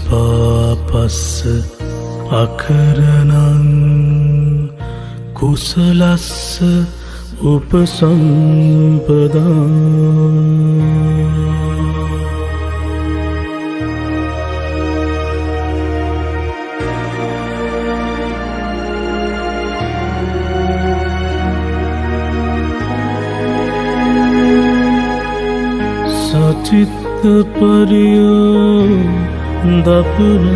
පාපස්ස අකරනං කුසලස්ස උපසම්පදා සචිත්ත පරියෝ දපුරං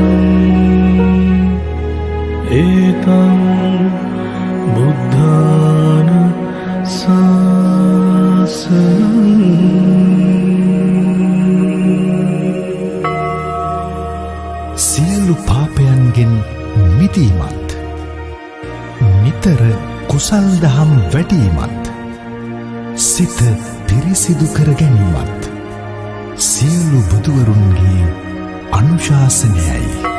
ඒතං බුද්ධාන සියලු පාපයන්ගෙන් මිදීමත් නිතර කුසල් දහම් වැඩීමත් සිත පිරිසිදු කර ගැනීමත් සියලු බුදුවරුන්ගේ අනුශාසනයයි.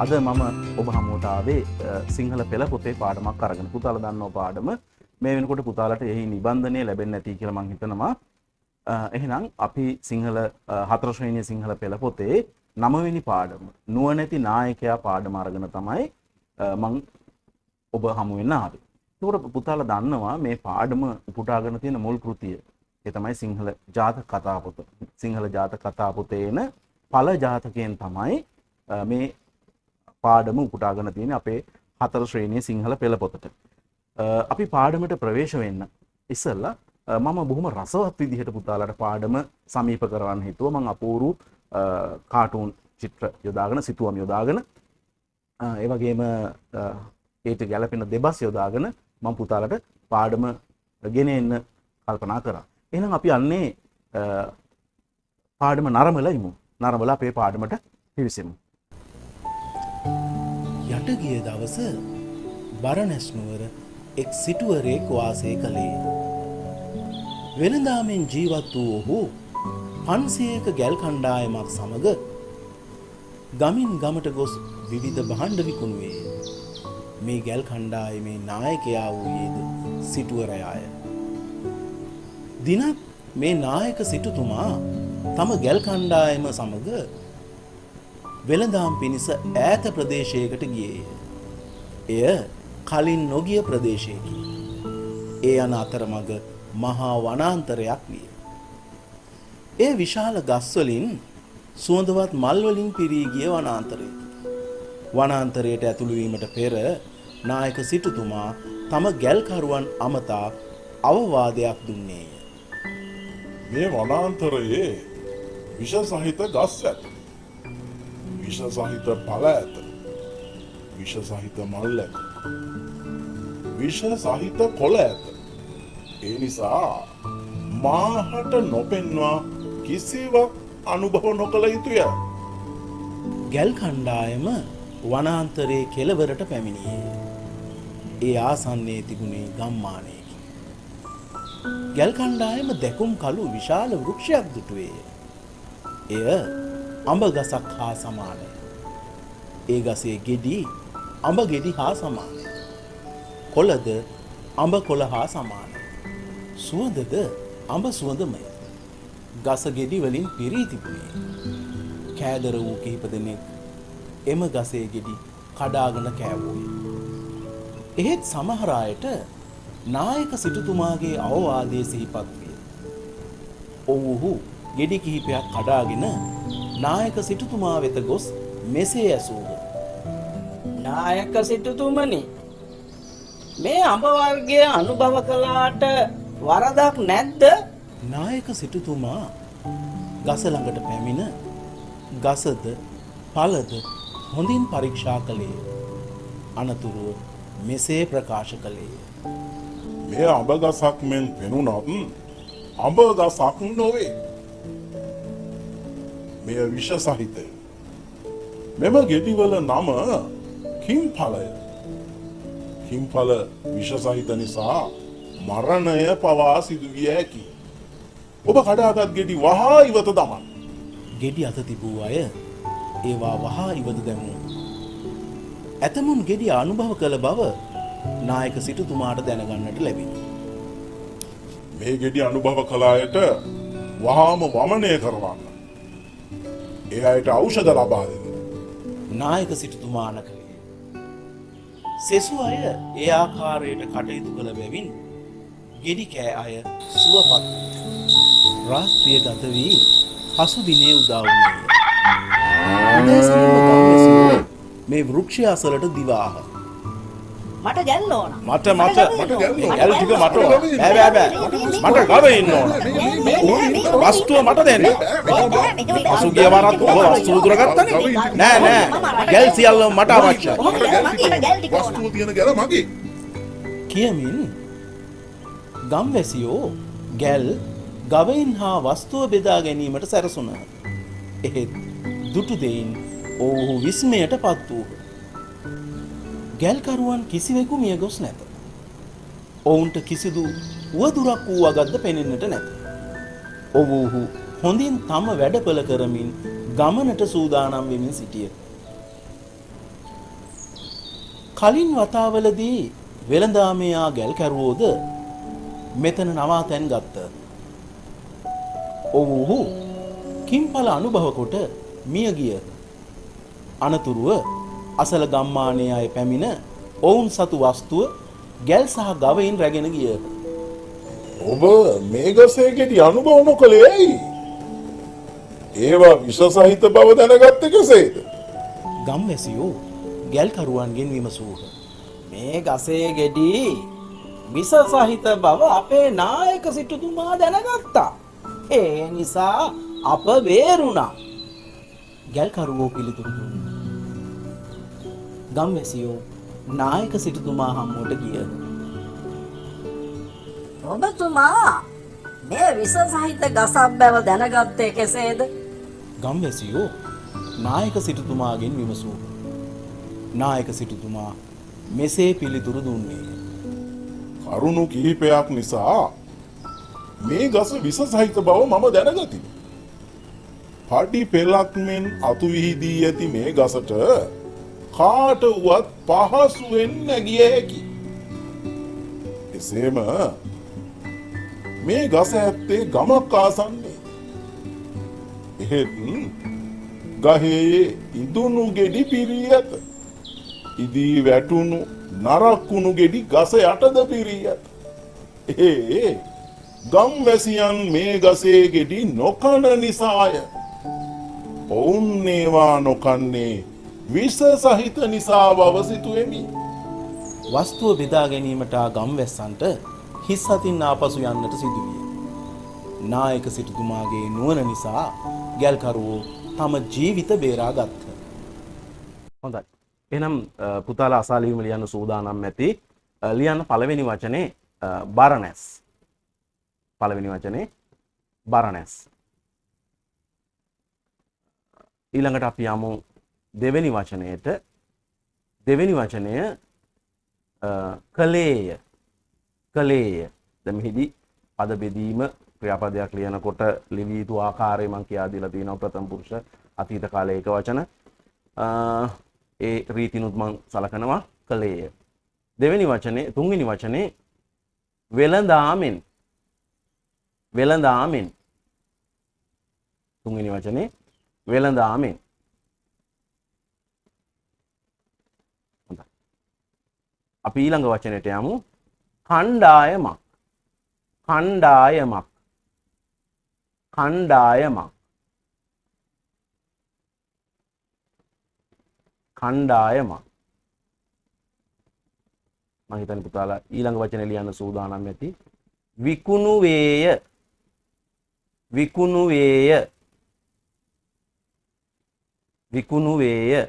අද මම ඔබ හමුවට ආවේ සිංහල පෙළ පොතේ පාඩමක් අරගෙන. පුතාලා දන්නව පාඩම මේ වෙනකොට පුතාලට එහි නිබන්ධනය ලැබෙන්නේ නැති කියලා මම හිතනවා. එහෙනම් අපි සිංහල 4 ශ්‍රේණිය සිංහල පෙළ පොතේ 9 වෙනි පාඩම නුවණැති නායකයා පාඩම අරගෙන තමයි මම ඔබ හමු වෙන්න ආවේ. ඒකට පුතාලා දන්නවා මේ පාඩම උපුටාගෙන තියෙන මුල් කෘතිය. ඒ තමයි සිංහල ජාතක කතා පොත. සිංහල ජාතක කතා පොතේ එන පළ ජාතකයෙන් තමයි මේ පාඩම උපුටාගෙන තියෙන අපේ 4 ශ්‍රේණියේ සිංහල පෙළ පොතට. අපි පාඩමට ප්‍රවේශ වෙන්න ඉස්සෙල්ලා මම බොහොම රසවත් විදිහට පුතාලට පාඩම සමීප කරවන්න හිතුවා. මම අපූර්ව කාටුන් චිත්‍ර යොදාගෙන සිතුවම් යොදාගෙන ඒ වගේම ඒට ගැලපෙන දෙබස් යොදාගෙන මම පුතාලට පාඩම ගෙන එන්න කල්පනා කරා. එහෙනම් අපි යන්නේ පාඩම නරඹලා ඉමු. නරඹලා අපේ පාඩමට පිවිසෙමු. යට ගිය දවස බරණැස් නුවර එක් සිටුවරයෙක් වාසය කළේ. වෙළඳාමෙන් ජීවත් වූ ඔහු 500ක ගැල් කණ්ඩායමක් සමග ගමින් ගමට ගොස් විවිධ භාණ්ඩ විකුණුවේ. මේ ගැල් කණ්ඩායමේ නායකයා වූයේද සිටුවරයාය. දිනක් මේ නායක සිටුතුමා තම ගැල් කණ්ඩායම සමග වෙළඳාම් පිණිස ඈත ප්‍රදේශයකට ගියේය. එය කලින් නොගිය ප්‍රදේශයකි. ඒ යන අතරමඟ මහා වනාන්තරයක් විය. ඒ විශාල ගස්වලින් සුවඳවත් මල් වලින් පිරී ගිය වනාන්තරයකි. වනාන්තරයට ඇතුළු වීමට පෙර නායක සිටුතුමා තම ගැල්කරුවන් අමතා අවවාදයක් දුන්නේය. මේ වනාන්තරයේ විෂ සහිත ගස් ඇත. විෂ සහිත ඵල ඇත. විෂ සහිත මල් ඇත. විෂ සහිත කොළ ඇත. ඒ නිසා මාහට නොපෙන්වා කිසිවක් අනුභව නොකළ යුතුය. ගැල් කණ්ඩායම වනාන්තරයේ කෙළවරට පැමිණියේ. ඒ ආසන්නයේ තිබුණේ ගම්මානයකි. ගැල් කණ්ඩායම දැකුම් කළු විශාල වෘක්ෂයක් දුටුවේය. එය අඹ ගසක් හා සමානය. ඒ ගසේ ගෙඩි අඹ ගෙඩි හා සමානය. කොළද අඹ කොළ හා සමානය. සුවඳද අඹ සුවඳමය. ගස ගෙඩි වලින් පිරී තිබුණේ. කෑදර වූ කිහිප දෙනෙක් එම ගසේ ගෙඩි කඩාගෙන කෑවෝය. එහෙත් සමහර අයට නායක සිටුතුමාගේ අවවාදයේ සිහිපත් විය. ඔව්හු ගෙඩි කිහිපයක් කඩාගෙන නායක සිටුතුමා වෙත ගොස් මෙසේ ඇසූහ. නායක සිටුතුමනි, මේ අඹ වර්ගය අනුභව කළාට වරදක් නැද්ද? නායක සිටුතුමා ගස ළඟට පැමිණ ගසද පළද හොඳින් පරීක්ෂා කළේ. අනතුරුව මෙසේ ප්‍රකාශ කළේය. මේ අඹ ගසක් මෙන් පෙනුනත් අඹ ගසක් නොවේ. මෙය විෂ සහිතය. මෙම ගෙඩිවල නම කිම්ඵලය. කිම්ඵල විෂ සහිත නිසා මරණය පවා සිදු විය හැකි. ඔබ කඩාගත් ගෙඩි වහා ඉවත දමන්න. ගෙඩි අත තිබූ අය ඒවා වහා ඉවත දැමූ. ඇතමුන් ගෙඩි අනුභව කළ බව නායක සිටුතුමාට දැනගන්නට ලැබිණි. මේ ගෙඩි අනුභව කළ අයට වහාම වමනය කරවන්න. ඒ අයට ඖෂධ ලබා දෙන්න. නායක සිටුතුමාන කළේ. සෙසු අය ඒ ආකාරයට කටයුතු කළ බැවින් ගෙඩි කෑ අය සුවපත් රාත්‍රිය ගත වී පසු දිනේ උදා වුණේය. උදෑසනින්ම ගම්වැසියෝ මේ වෘක්ෂය අසලට දිවාහ. මට ගැන්න ඕන. මට ගැල් ටික මට ඕන. බෑ. මට ගව ඉන්න ඕන. වස්තුව මට දෙන්න. පසුගිය වරත් ඔබ වස්තුව දුරගත්තනේ. නෑ. ගැල් සියල්ලම මට අවශ්‍යයි. වස්තුව තියෙන ගැල මගේ. කියමින් ගම්වැසියෝ ගැල් ගවයින් හා වස්තුව බෙදා ගැනීමට සැරසුණහ. එහෙත් දුටු දෙයින් ඔවුහු විස්මයට පත් වූහ. ගැල්කරුවන් කිසිවෙකු මිය ගොස් නැත. ඔවුන්ට කිසිදු උවදුරක් වූ අගද්ද පෙනෙන්නට නැත. ඔවුහු හොඳින් තම වැඩපළ කරමින් ගමනට සූදානම් වෙමින් සිටිය. කලින් වතාවලදී වෙළඳාමයා ගැල්කරුවෝද මෙතන නවාතැන් ගත්ත. ඔවුහු කිම්ඵල අනුභව කොට මිය ගිය. අනතුරුව අසල ගම්මානයේ අය පැමිණ ඔවුන් සතු වස්තුව ගැල් සහ ගවයින් රැගෙන ගිය. ඔබ මේ ගසේ ගෙඩි අනුභව නොකළේ ඇයි? ඒවා විෂ සහිත බව දැනගත්තේ කෙසේද? ගම්වැසියෝ ගැල්කරුවන්ගෙන් විමසූහ. මේ ගසේ ගෙඩි විස සහිත බව අපේ නායක සිටුතුමා දැනගත්තා. ඒ නිසා අප බේරුණා. ගැල්කරුවෝ පිළිතුරු දුන්නා. ගම්වැසියෝ නායක සිටුතුමා හමුවට ගිය. ඔබතුමා මේ විස සහිත ගසක් බව දැනගත්තේ කෙසේද? ගම්වැසියෝ නායක සිටුතුමාගෙන් විමසූහ. නායක සිටුතුමා මෙසේ පිළිතුරු දුන්නේය. කරුණු කිහිපයක් නිසා මේ ගස විස සහිත බව මම දැනගතිමි. පඩි පෙලක් මෙන් අතු විහිදී ඇති මේ ගසට කාට වුවත් පහසුවෙන් නැගිය හැකි. එසේම මේ ගස ඇත්තේ ගමක් ආසන්නේ. එහෙත් ගහේ ඉදුණු ගෙඩි පිරී ඇත. ඉදී වැටුණු නරක්කුණු ගෙඩි ගස යටද පිරී ඇත. ඒ ගම්වැසියන් මේ ගසේ ගෙඩි නොකන නිසාය. ඔවුන් ඒවා නොකන්නේ විෂ සහිත නිසා බව සිතුවෙමි. වස්තුව බෙදා ගැනීමට ආ ගම්වැස්සන්ට හිස් අතින් ආපසු යන්නට සිදුවිය. නායක සිටුතුමාගේ නුවණ නිසා ගැල්කරුවෝ තම ජීවිත බේරා ගත්හ. හොඳයි. එහෙනම් පුතාලා අසාලියුම ලියන්න සූදානම් ඇති. ලියන්න පළවෙනි වචනේ බරණැස්. පළවෙනි වචනේ බරණැස්. ඊළඟට අපි යමු දෙවෙනි වචනයට. දෙවෙනි වචනය කලේය. කලේය. දැන් මෙහිදී පද බෙදීම ක්‍රියාපදයක් ලියනකොට ලිවී යුතු ආකාරය මම කියා දීලා තියෙනවා. ප්‍රථම පුරුෂ අතීත කාලයේ එක වචන. ඒ රීතිනුත් මම සලකනවා කලේය. දෙවෙනි වචනේ තුන්වෙනි වචනේ වෙළඳාමෙන්. වෙළඳාමෙන්. තුන්වෙනි වචනේ වෙළඳාමෙන්. හොඳයි. අපි ඊළඟ වචනයට යමු. කණ්ඩායමක් කණ්ඩායමක් කණ්ඩායමක් කණ්ඩායමක් මම හිතන්නේ පුතාලා ඊළඟ වචනේ ලියන්න සූදානම් ඇති විකුණු වේය විකුණු වේය විකුණු වේය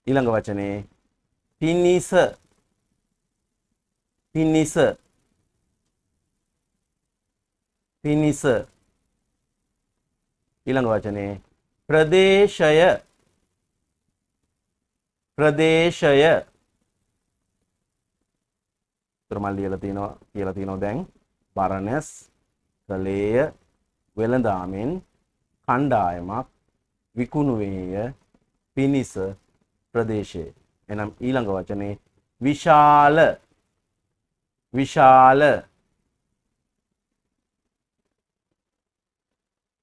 ඊළඟ වචනේ පිනිස පිනිස පිනිස ඊළඟ වචනේ ප්‍රදේශය ප්‍රදේශය මම කියලා තියෙනවා දැන් බරණැස් කලේය වෙළඳාමෙන් කණ්ඩායමක් විකුණු වේය පිනිස ප්‍රදේශය එනම් ඊළඟ වචනේ විශාල විශාල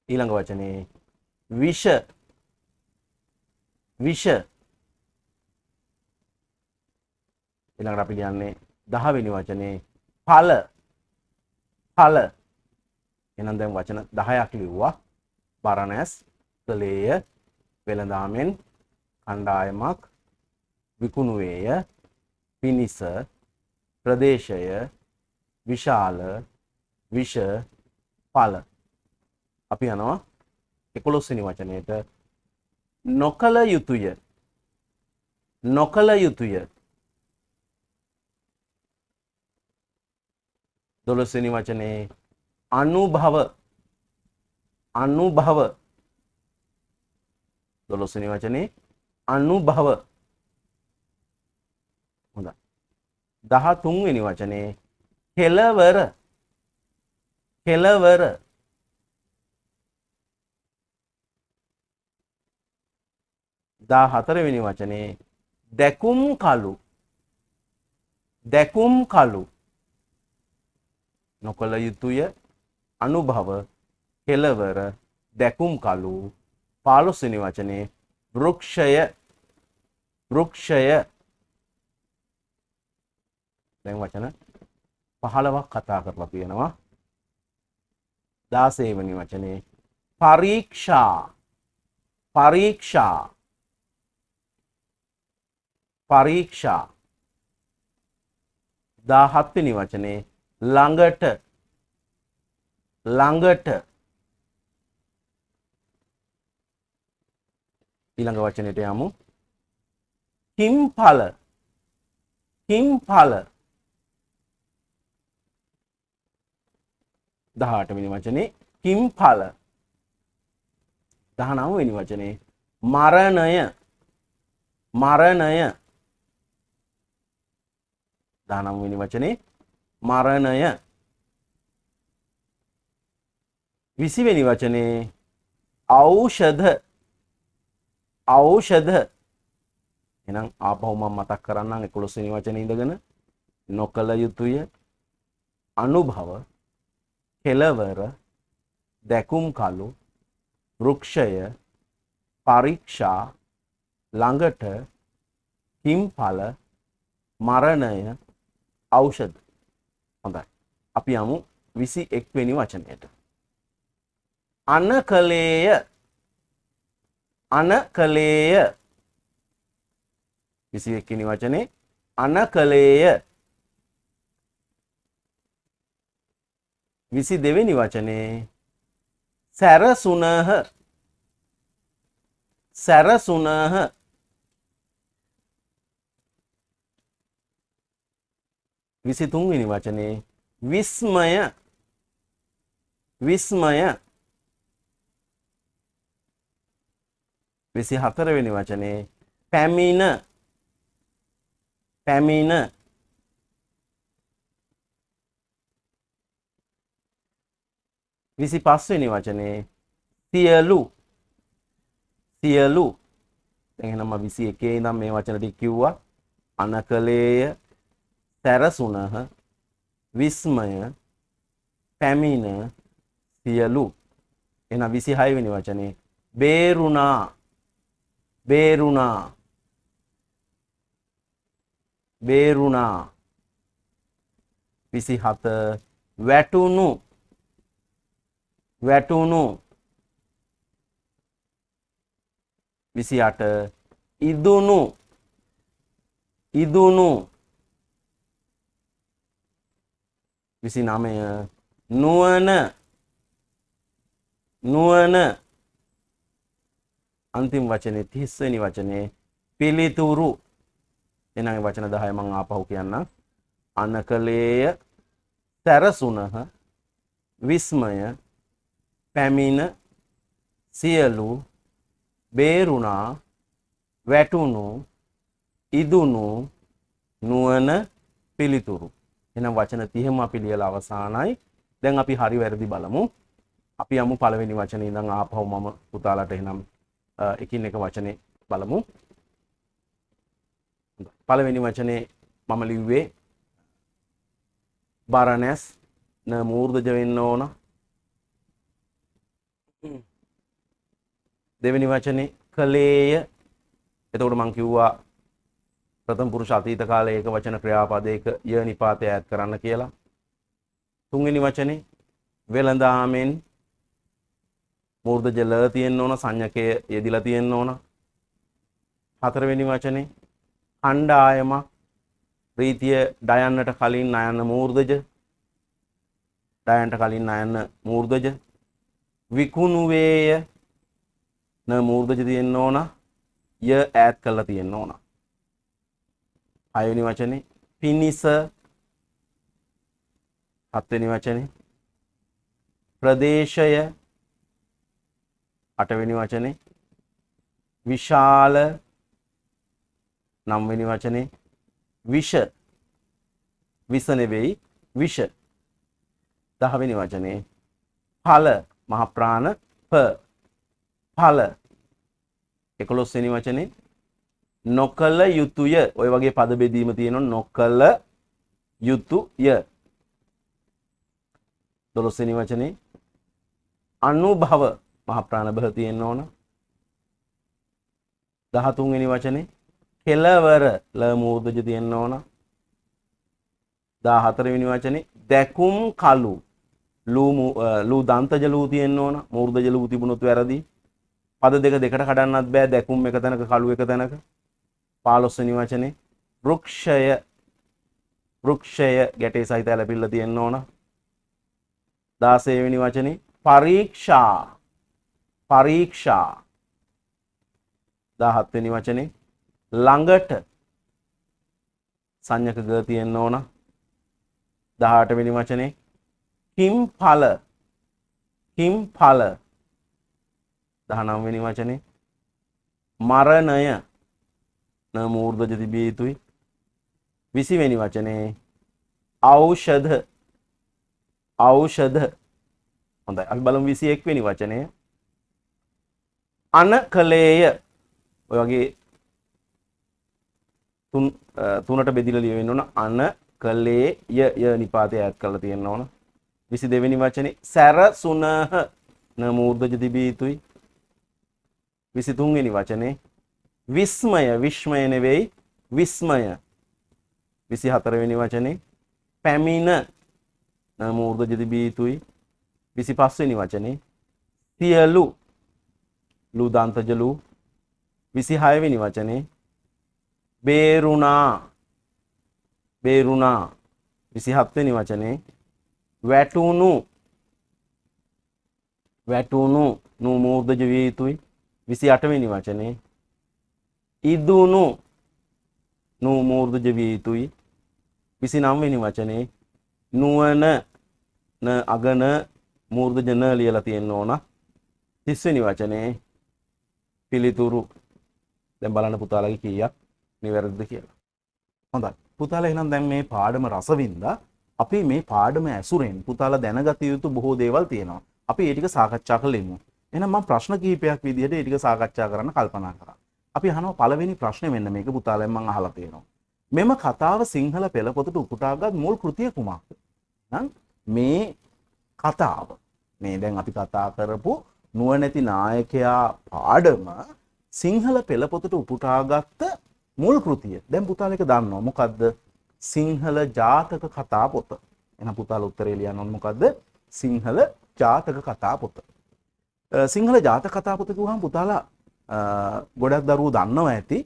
ඊළඟ වචනේ විෂ විෂ ඊළඟට අපි ලියන්නේ 10 වෙනි වචනේ ඵල ඵල එහෙනම් දැන් වචන 10ක් ලිව්වා බරණැස් කලේය වෙළඳාමෙන් කණ්ඩායමක් විකුණු වේය පිනිස ප්‍රදේශය විශාල විෂ ඵල අපි යනවා 11 වෙනි වචනයට නොකල යුතුය නොකල යුතුය 12 වෙනි වචනේ අනුභව අනුභව 12 වෙනි වචනේ අනුභව හොඳයි 13 වෙනි වචනේ කෙලවර කෙලවර 14 වෙනි වචනේ දැකුම් කලු දැකුම් කලු නොකල යුතුය අනුභව කෙලවර දැකුම් කලු 15 වෙනි වචනේ වෘක්ෂය වෘක්ෂය දැන් වචන 15ක් කතා කරලා තියෙනවා 16 වෙනි වචනේ පරීක්ෂා පරීක්ෂා පරීක්ෂා 17 වෙනි වචනේ ළඟට ළඟට ඊළඟ වචනෙට යමු කිම්ඵල කිම්ඵල 18 වෙනි වචනේ කිම්ඵල 19 වෙනි වචනේ මරණය මරණය 19 වෙනි වචනේ මරණය 20 වෙනි වචනේ ඖෂධ ඖෂධ එහෙනම් ආපහු මම මතක් කරන්නම් 11 වෙනි වචනේ ඉඳගෙන නොකල යුතුය අනුභව කෙලවර දැකුම් කලු වෘක්ෂය පරීක්ෂා ළඟට කිම්ඵල මරණය ඖෂධ හොඳයි අපි යමු 21 වෙනි වචනයට අනකලේය අනකලේය 21 වෙනි වචනේ අනකලේය 22 වෙනි වචනේ සැරසුනහ සැරසුනහ 23 වෙනි වචනේ විස්මය විස්මය 24 වෙනි වචනේ පැමිණ පැමිණ 25 වෙනි වචනේ සියලු සියලු දැන් එහෙනම් 21 ඉඳන් මේ වචන ටික කිව්වා අනකලේය සැරසුනහ විස්මය පැමිණ සියලු එහෙනම් 26 වෙනි වචනේ බේරුණා බේරුණා බේරුණා. 27 වැටුණු. වැටුණු. 28 ඉදුණු. ඉදුණු. 29 නුවණ. නුවණ. අන්තිම වචනේ 30 වෙනි වචනේ පිළිතුරු. එනං වචන 10 මම ආපහු කියන්නම්. අනකලේය, සැරසුනහ, විස්මය, පැමිණ, සියලු, බේරුණා, වැටුණු, ඉදුණු, නුවණ, පිළිතුරු. එහෙනම් වචන 30ම අපි ලියලා අවසానයි. දැන් අපි හරි වැරදි බලමු. අපි යමු පළවෙනි වචනේ ඉඳන් ආපහු මම පුතාලට එහෙනම් එකින් එක වචනේ බලමු. පළවෙනි වචනේ මම ලිව්වේ බරණැස් න මූර්ධජ වෙන්න ඕන. දෙවෙනි වචනේ කලේය. එතකොට මම කිව්වා ප්‍රථම පුරුෂ අතීත කාලයේ ඒක වචන ක්‍රියාපදයක ය නිපාතය ඈඩ් කරන්න කියලා. තුන්වෙනි වචනේ වෙළඳාමෙන් මූර්ධජ ල තියෙන්න ඕන, සංඥකය යෙදිලා තියෙන්න ඕන. හතරවෙනි වචනේ කණ්ඩායමක් ප්‍රීතිය ඩයන්නට කලින් නයන්න මූර්ධජ, ඩයන්ට කලින් නයන්න මූර්ධජ. විකුණුවේය න මූර්ධජ තියෙන්න ඕන, ය ඈඩ් කරලා තියෙන්න ඕන. හයවෙනි වචනේ පිනිස. හත්වෙනි වචනේ ප්‍රදේශය. අටවෙනි වචනේ විශාල. නවවෙනි වචනේ විෂ. විස නෙවෙයි විෂ. දහවෙනි වචනේ ඵල. මහ ප්‍රාණ ප. ඵල. 11 වෙනි වචනේ නොකල යුතුය. ඔය වගේ පද බෙදීම තියෙනවා. නොකල යුතුය. 12 වෙනි වචනේ අනුභව. මහ ප්‍රාණ බහ තියෙන්න ඕන. 13 වෙනි වචනේ කෙලවර. ල මූර්ධජ තියෙන්න ඕන. 14 වෙනි වචනේ දැකුම් කලු. ලු දන්තජ ලු තියෙන්න ඕන. මූර්ධජ ලු තිබුණොත් වැරදි. පද දෙක දෙකට කඩන්නත් බෑ. දැකුම් එක තැනක, කලු එක තැනක. 15 වෙනි වචනේ වෘක්ෂය. වෘක්ෂය ගැටේ සහිත ඇලපිල්ල තියෙන්න ඕන. 16 වෙනි වචනේ පරීක්ෂා. පරීක්ෂා. 17 වෙනි වචනේ ළඟට. සංඥක ග තියෙන්න ඕන. 18 වෙනි වචනේ කිම්ඵල. කිම්ඵල. 19 වෙනි වචනේ මරණය. න මූර්ධජ තිබිය යුතුයි. 20 වෙනි වචනේ ඖෂධ. ඖෂධ. හොඳයි. අපි බලමු 21 වෙනි වචනේ අනකලේය. ඔය වගේ තුනට බෙදලා ලියවෙන්න ඕන. අනකලේය ය නිපාතය ඈඩ් කරලා තියෙන්න ඕන. 22 වෙනි වචනේ සැරසුනහ. න මූර්ධජ තිබිය යුතුයි. 23 වෙනි වචනේ විස්මය. විස්මය නෙවෙයි විස්මය. 24 වෙනි වචනේ පැමිණ. න මූර්ධජ තිබිය යුතුයි. 25 වෙනි වචනේ සියලු. ලු දන්තජ ලු. 26 වෙනි වචනේ බේරුණා. බේරුණා. 27 වෙනි වචනේ වැටුණු. වැටුණු. නු මූර්ධජ විය යුතුයි. 28 වෙනි වචනේ ඉදුණු. නු මූර්ධජ විය යුතුයි. 29 වෙනි වචනේ නුවණ. න අගන මූර්ධජ න ලියලා තියෙන්න ඕන. 30 වෙනි වචනේ පිළිතුරු. දැන් බලන්න පුතාලගේ කීයක් නිවැරදිද කියලා. හොඳයි. පුතාලා එහෙනම් දැන් මේ පාඩම රසවින්දා. අපි මේ පාඩම ඇසුරෙන් පුතාලා දැනගත යුතු බොහෝ දේවල් තියෙනවා. අපි ඒ ටික සාකච්ඡා කරලෙමු. එහෙනම් මම ප්‍රශ්න කිහිපයක් විදිහට ඒ ටික සාකච්ඡා කරන්න කල්පනා කරා. අපි අහනවා පළවෙනි ප්‍රශ්නේ මෙන්න මේක පුතාලෙන් මම අහලා තියෙනවා. මෙම කතාව සිංහල පෙළ පොතට උපුටාගත් මුල් කෘතිය කුමක්ද? නම් මේ කතාව මේ දැන් අපි කතා කරපු නුවණැති නායකයා පාඩම සිංහල පෙළ පොතට උපුටාගත්ත මුල් කෘතිය. දැන් පුතාලා එක දන්නවා මොකද්ද? සිංහල ජාතක කතා පොත. එහෙනම් පුතාලා උත්තරේ ලියන්න ඕන මොකද්ද? සිංහල ජාතක කතා පොත. සිංහල ජාතක කතා පොත කිව්වහම පුතාලා ගොඩක් දරුවෝ දන්නවා ඇති.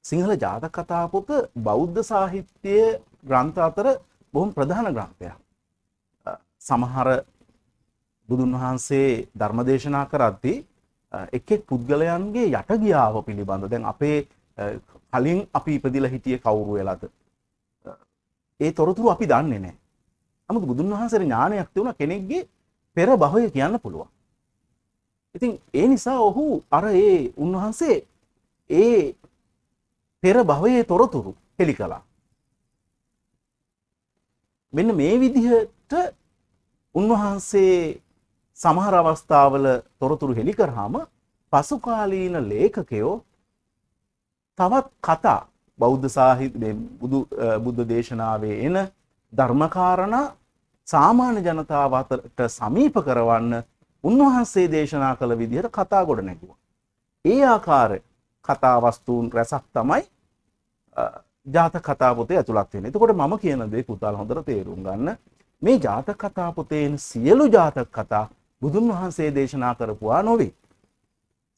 සිංහල ජාතක කතා පොත බෞද්ධ සාහිත්‍යයේ ග්‍රන්ථ අතර බොහොම ප්‍රධාන ග්‍රන්ථයක්. සමහර බුදුන් වහන්සේ ධර්මදේශනා කරද්දී එක් එක් පුද්ගලයන්ගේ යටගියාව පිළිබඳ දැන් අපේ කලින් අපි ඉපදිලා හිටියේ කවුරු වෙලාද? ඒ තොරතුරු අපි දන්නේ නැහැ. නමුත් බුදුන් වහන්සේගේ ඥානයක් තිබුණා කෙනෙක්ගේ පෙර භවය කියන්න පුළුවන්. ඉතින් ඒ නිසා ඔහු අර උන්වහන්සේ ඒ පෙර භවයේ තොරතුරු හෙළි කළා. මෙන්න මේ විදිහට උන්වහන්සේ සමහර අවස්ථාවල තොරතුරු හෙළි කරාම පසු කාලීන ලේඛකයෝ තවත් කතා බෞද්ධ සාහිත්‍ය බුද්ධ දේශනාවේ එන ධර්මකාරණා සාමාන්‍ය ජනතාව අතරට සමීප කරවන්න උන්වහන්සේ දේශනා කළ විදිහට කතා ගොඩ නැගුවා. ඒ ආකාරයේ කතා වස්තුන් රැසක් තමයි ජාතක කතා පොතේ ඇතුළත් වෙන්නේ. එතකොට මම කියන දේ පුතාලා හොඳට තේරුම් ගන්න. මේ ජාතක කතා පොතේ සියලු ජාතක කතා බුදුන් වහන්සේ දේශනා කරපුවා නොවේ.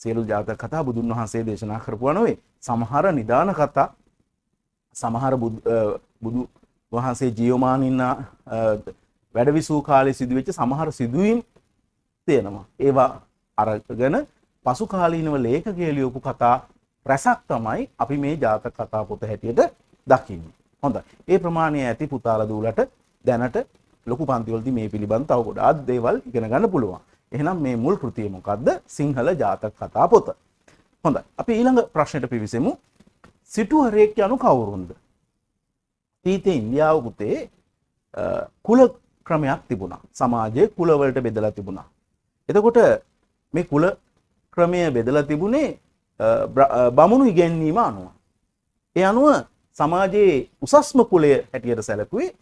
සියලු ජාතක කතා බුදුන් වහන්සේ දේශනා කරපුවා නොවේ. සමහර නිදාන කතා සමහර බුදු වහන්සේ ජීවමාන ඉන්න වැඩවිසූ කාලේ සිදුවෙච්ච සමහර සිදුවීම් තියෙනවා. ඒවා අරගෙන පසු කාලීනව ලේඛකයෝ ලියපු කතා රසක් තමයි අපි මේ ජාතක කතා පොත හැටියට දකින්නේ. හොඳයි. ඒ ප්‍රමාණය ඇති පුතාලා දූලට දැනට ලොකු පන්ති වලදී මේ පිළිබඳ තව ගොඩාක් දේවල් ඉගෙන ගන්න පුළුවන්. එහෙනම් මේ මුල් කෘතිය මොකද්ද? සිංහල ජාතක කතා පොත. හොඳයි. අපි ඊළඟ ප්‍රශ්නෙට පිවිසෙමු. සිටුවරයෙක් යනු කවුරුන්ද? ඊතේ ඉන්දියාව පුතේ කුල ක්‍රමයක් තිබුණා. සමාජයේ කුල වලට බෙදලා තිබුණා. එතකොට මේ කුල ක්‍රමය බෙදලා තිබුණේ බමුණු ඉගැන්වීම අනුව. ඒ අනුව සමාජයේ උසස්ම කුලය හැටියට සැලකුවේ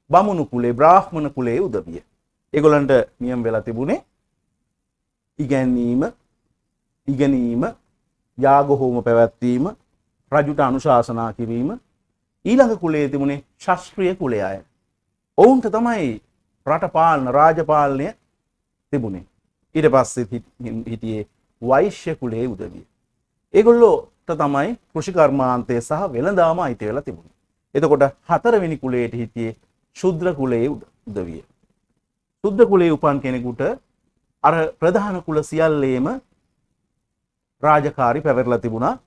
බමුණු කුලේ බ්‍රාහ්මණ කුලයේ උදවිය. ඒගොල්ලන්ට නියම වෙලා තිබුණේ ඉගෙනීම, යාග හෝම පැවැත්වීම, රජුට අනුශාසනා කිරීම. ඊළඟ කුලයේ තිබුණේ ශාස්ත්‍රීය කුලය අය. ඔවුන්ට තමයි රට පාලන රාජපාලනය තිබුණේ. ඊට පස්සේ හිටියේ වෛශ්‍ය කුලයේ උදවිය. ඒගොල්ලෝට තමයි කෘෂි කර්මාන්තය සහ වෙළඳාම අයිති වෙලා තිබුණේ. එතකොට හතරවෙනි කුලයට හිටියේ ශුද්‍ර කුලයේ උදවිය. ශුද්‍ර කුලයේ උපන් කෙනෙකුට අර ප්‍රධාන කුල සියල්ලේම රාජකාරි පැවරලා තිබුණා.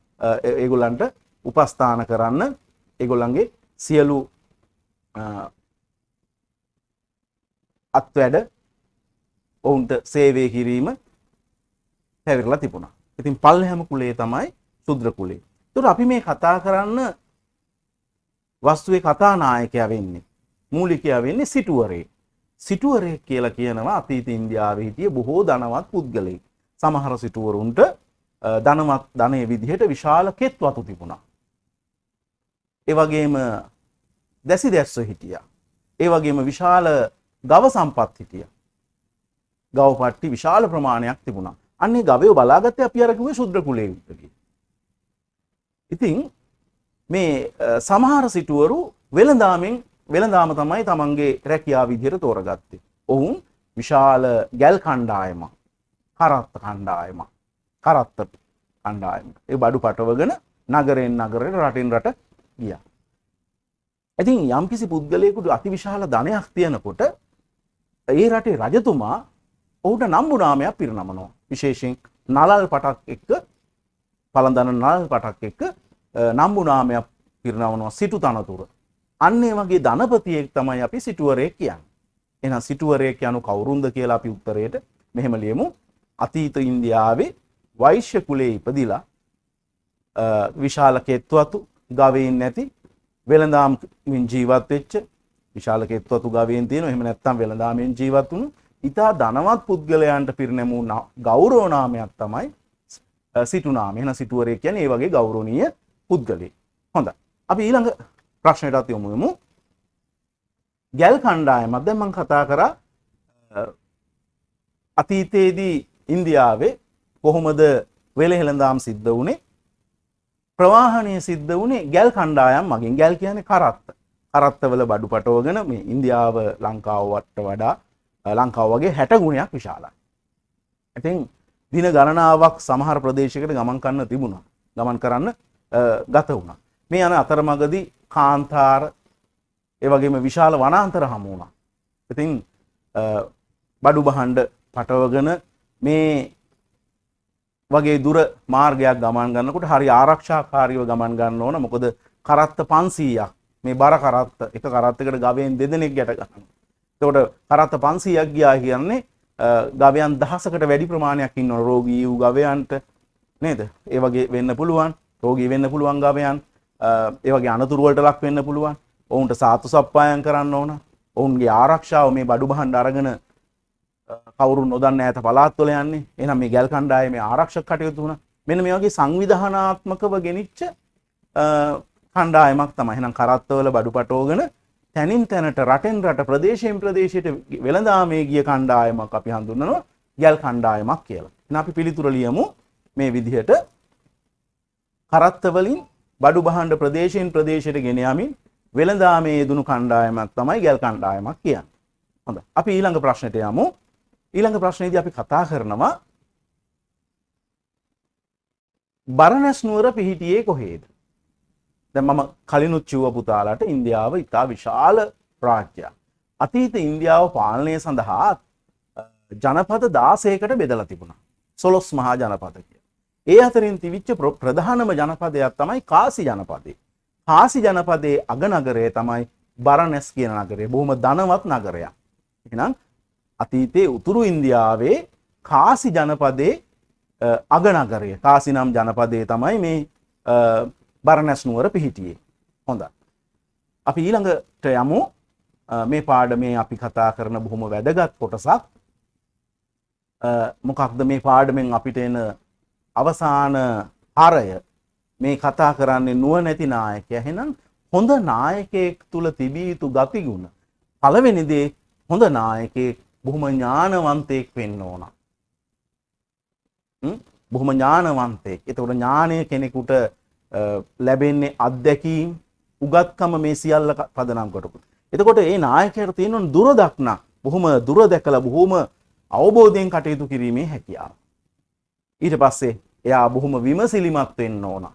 ඒගොල්ලන්ට උපස්ථාන කරන්න ඒගොල්ලන්ගේ සියලු අත්වැඩ ඔවුන්ට සේවය කිරීම පැවරලා තිබුණා. ඉතින් පල්ලෙහාම කුලයේ තමයි ශුද්‍ර කුලය. ඒතකොට අපි මේ කතා කරන්න වස්තුවේ කතානායකයා වෙන්නේ මූලිකයා වෙන්නේ සිටුවරයෙක්. සිටුවරයෙක් කියලා කියනවා අතීත ඉන්දියාවේ හිටිය බොහෝ ධනවත් පුද්ගලයෙක්. සමහර සිටුවරුන්ට ධනයේ විදිහට විශාල කෙත් වතු තිබුණා. ඒ වගේම දැසි දැස්ස හිටියා. ඒ වගේම විශාල ගව සම්පත් හිටියා. ගව පට්ටි විශාල ප්‍රමාණයක් තිබුණා. අන්නේ ගවය බලාගත්තේ අපි අර කිව්වේ ශුද්‍ර කුලයේ විතරයි. ඉතින් මේ සමහර සිටුවරු වෙළඳාම තමයි තමන්ගේ රැකියාව විදිහට තෝරගත්තේ. ඔවුන් විශාල ගැල් කණ්ඩායමක්, කරත්ත කණ්ඩායමක්, ඒ බඩු පටවගෙන නගරෙන් නගරයට රටින් රට ගියා. ඉතින් යම්කිසි පුද්ගලයෙකුට අතිවිශාල ධනයක් තියනකොට ඒ රටේ රජතුමා ඔහුට නම්බු නාමයක් පිරිනමනවා. විශේෂයෙන් නලල් පටක් එක්ක පළඳන නලල් පටක් එක්ක නම්බු නාමයක් පිරිනමනවා සිටු තනතුර. අන්න ඒ වගේ ධනපතියෙක් තමයි අපි සිටුවරයෙක් කියන්නේ. එහෙනම් සිටුවරයෙක් යනු කවුරුන්ද කියලා අපි උත්තරයට මෙහෙම ලියමු. අතීත ඉන්දියාවේ වෛශ්‍ය කුලයේ ඉපදිලා විශාල කෙත්වතු ගවයින් නැති වෙළඳාමින් ජීවත් වෙච්ච විශාල කෙත්වතු ගවයින් තියෙනවා. එහෙම නැත්නම් වෙළඳාමින් ජීවත් වුණු ඉතා ධනවත් පුද්ගලයන්ට පිරිනැමු ගෞරව නාමයක් තමයි සිටු නාමය. එහෙනම් සිටුවරයෙක් කියන්නේ ඒ වගේ ගෞරවනීය පුද්ගලයෙක්. හොඳයි. අපි ඊළඟ ප්‍රශ්නයටත් යමු. ගැල් කණ්ඩායමක් දැන් මම කතා කරා අතීතයේදී ඉන්දියාවේ කොහොමද වෙළෙහෙළඳාම් සිද්ධ වුණේ? ප්‍රවාහණය සිද්ධ වුණේ ගැල් කණ්ඩායම් මගින්. ගැල් කියන්නේ කරත්ත. කරත්තවල බඩු පටවගෙන මේ ඉන්දියාව ලංකාවට වඩා ලංකාව වගේ 60 ගුණයක් විශාලයි. ඉතින් දින ගණනාවක් සමහර ප්‍රදේශයකට ගමන් කරන්න තිබුණා. ගමන් කරන්න ගත වුණා. මේ යන අතරමඟදී කාන්තාර ඒ වගේම විශාල වනාන්තර හමු වුණා. ඉතින් බඩු බහඬ පටවගෙන මේ වගේ දුර මාර්ගයක් ගමන් ගන්නකොට හරි ආරක්ෂාකාරීව ගමන් ගන්න ඕන. මොකද කරත්ත 500ක් මේ බර කරත්ත එක කරත්තකට ගවයන් දෙදෙනෙක් ගැට ගන්නවා. එතකොට කරත්ත 500ක් ගියා කියන්නේ ගවයන් 1000කට වැඩි ප්‍රමාණයක් ඉන්නවනේ රෝගී වූ ගවයන්ට නේද? ඒ වගේ වෙන්න පුළුවන්. රෝගී වෙන්න පුළුවන් ගවයන්. ඒ වගේ අනතුරු වලට ලක් වෙන්න පුළුවන්. ඔවුන්ට සාතු සප්පායම් කරන්න ඕන. ඔවුන්ගේ ආරක්ෂාව මේ බඩු බහඬ අරගෙන කවුරුන් නොදන්න ඈත පළාත් වල යන්නේ. එහෙනම් මේ ගැල් කණ්ඩායමේ ආරක්ෂක කටයුතු වුණා. මෙන්න මේ වගේ සංවිධානාත්මකව ගෙනිච්ච කණ්ඩායමක් තමයි. එහෙනම් කරත්තවල බඩු පටවගෙන තැනින් තැනට රටෙන් රට ප්‍රදේශයෙන් ප්‍රදේශයට වෙළඳාමේ ගිය කණ්ඩායමක් අපි හඳුන්වනවා ගැල් කණ්ඩායමක් කියලා. එහෙනම් අපි පිළිතුර ලියමු මේ විදිහට කරත්ත වලින් බඩු බහඬ ප්‍රදේශයෙන් ප්‍රදේශයට ගෙන යමින් වෙළඳාමේ යෙදුණු කණ්ඩායමක් තමයි ගැල් කණ්ඩායමක් කියන්නේ. හොඳයි. අපි ඊළඟ ප්‍රශ්නෙට යමු. ඊළඟ ප්‍රශ්නේදී අපි කතා කරනවා බරණැස් නුවර පිහිටියේ කොහේද? දැන් මම කලිනුත් කිව්ව පුතාලට ඉන්දියාව ඉතා විශාල රාජ්‍යයක්. අතීත ඉන්දියාව පාලනය සඳහා ජනපද 16කට බෙදලා තිබුණා. 12 මහා ජනපද කියලා. ඒ අතරින් තිබිච්ච ප්‍රධානම ජනපදයක් තමයි කාසි ජනපදය. කාසි ජනපදයේ අගනගරය තමයි බරණැස් කියන නගරය. බොහොම ධනවත් නගරයක්. එහෙනම් අතීතයේ උතුරු ඉන්දියාවේ කාසි ජනපදයේ අගනගරය කාසි නම් ජනපදයේ තමයි මේ බරණැස් නුවර පිහිටියේ. හොඳයි. අපි ඊළඟට යමු. මේ පාඩමේ අපි කතා කරන බොහොම වැදගත් කොටසක්. මොකක්ද මේ පාඩමෙන් අපිට එන අවසාන හරය? මේ කතා කරන්නේ නුවණැති නායකයා. එහෙනම් හොඳ නායකයෙක් තුල තිබිය යුතු ගතිගුණ. පළවෙනි දේ හොඳ නායකයෙක් බොහොම ඥානවන්තයෙක් වෙන්න ඕන. බොහොම ඥානවන්තයෙක්. ඒතකොට ඥානය කෙනෙකුට ලැබෙන්නේ අත්දැකීම් උගත්කම මේ සියල්ල පදනම් කොටපු. එතකොට මේ නායකයාට තියෙන දුර දක්නා බොහොම දුර දැකලා බොහොම අවබෝධයෙන් කටයුතු කිරීමේ හැකියාව. ඊට පස්සේ එයා බොහොම විමසිලිමත් වෙන්න ඕන.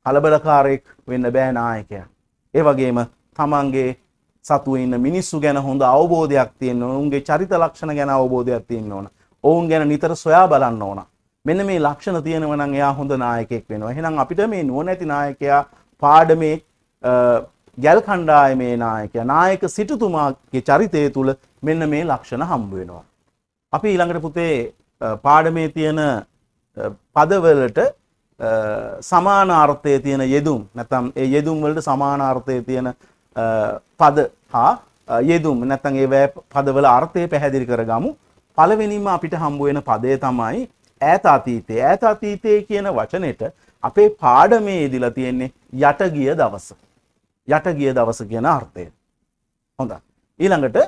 කලබලකාරයෙක් වෙන්න බෑ නායකයා. ඒ වගේම තමන්ගේ සතුවේ ඉන්න මිනිස්සු ගැන හොඳ අවබෝධයක් තියෙන්න ඕන. ඔවුන්ගේ චරිත ලක්ෂණ ගැන අවබෝධයක් තියෙන්න ඕන. ඔවුන් ගැන නිතර සොයා බලන්න ඕන. මෙන්න මේ ලක්ෂණ තියෙනවා නම් එයා හොඳ නායකයෙක් වෙනවා. එහෙනම් අපිට මේ නුවණැති නායකයා පාඩමේ ගැල් කණ්ඩායමේ නායකයා නායක සිටුතුමාගේ චරිතය තුල මෙන්න මේ ලක්ෂණ හම්බ වෙනවා. අපි ඊළඟට පුතේ පාඩමේ තියෙන පදවලට සමානාර්ථයේ තියෙන යෙදුම් නැත්නම් ඒ යෙදුම් වලට සමානාර්ථයේ තියෙන පද හා යෙදුම් නැත්නම් ඒ පදවල අර්ථය පැහැදිලි කරගමු. පළවෙනිම අපිට හම්බ වෙන පදය තමයි ඈත අතීතයේ. ඈත අතීතයේ කියන වචනෙට අපේ පාඩමේ යෙදিলা තියෙන්නේ යට ගිය දවස. යට ගිය දවස කියන අර්ථය. හොඳයි. ඊළඟට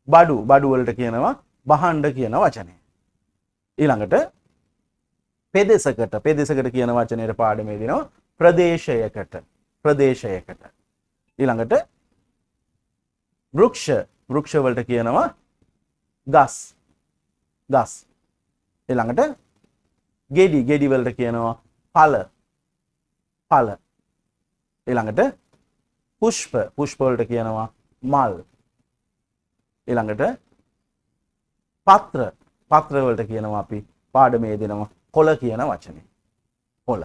බඩු වලට කියනවා බහඬ කියන වචනය. ඊළඟට පෙදෙසකට කියන වචනයට පාඩමේ දෙනවා ප්‍රදේශයකට. ඊළඟට වෘක්ෂ වලට කියනවා ගස්. ඊළඟට ගෙඩි වලට කියනවා ඵල. ඊළඟට පුෂ්ප වලට කියනවා මල්. ඊළඟට පත්‍ර වලට කියනවා අපි පාඩමේ දෙනවා කොළ කියන වචනේ. කොළ.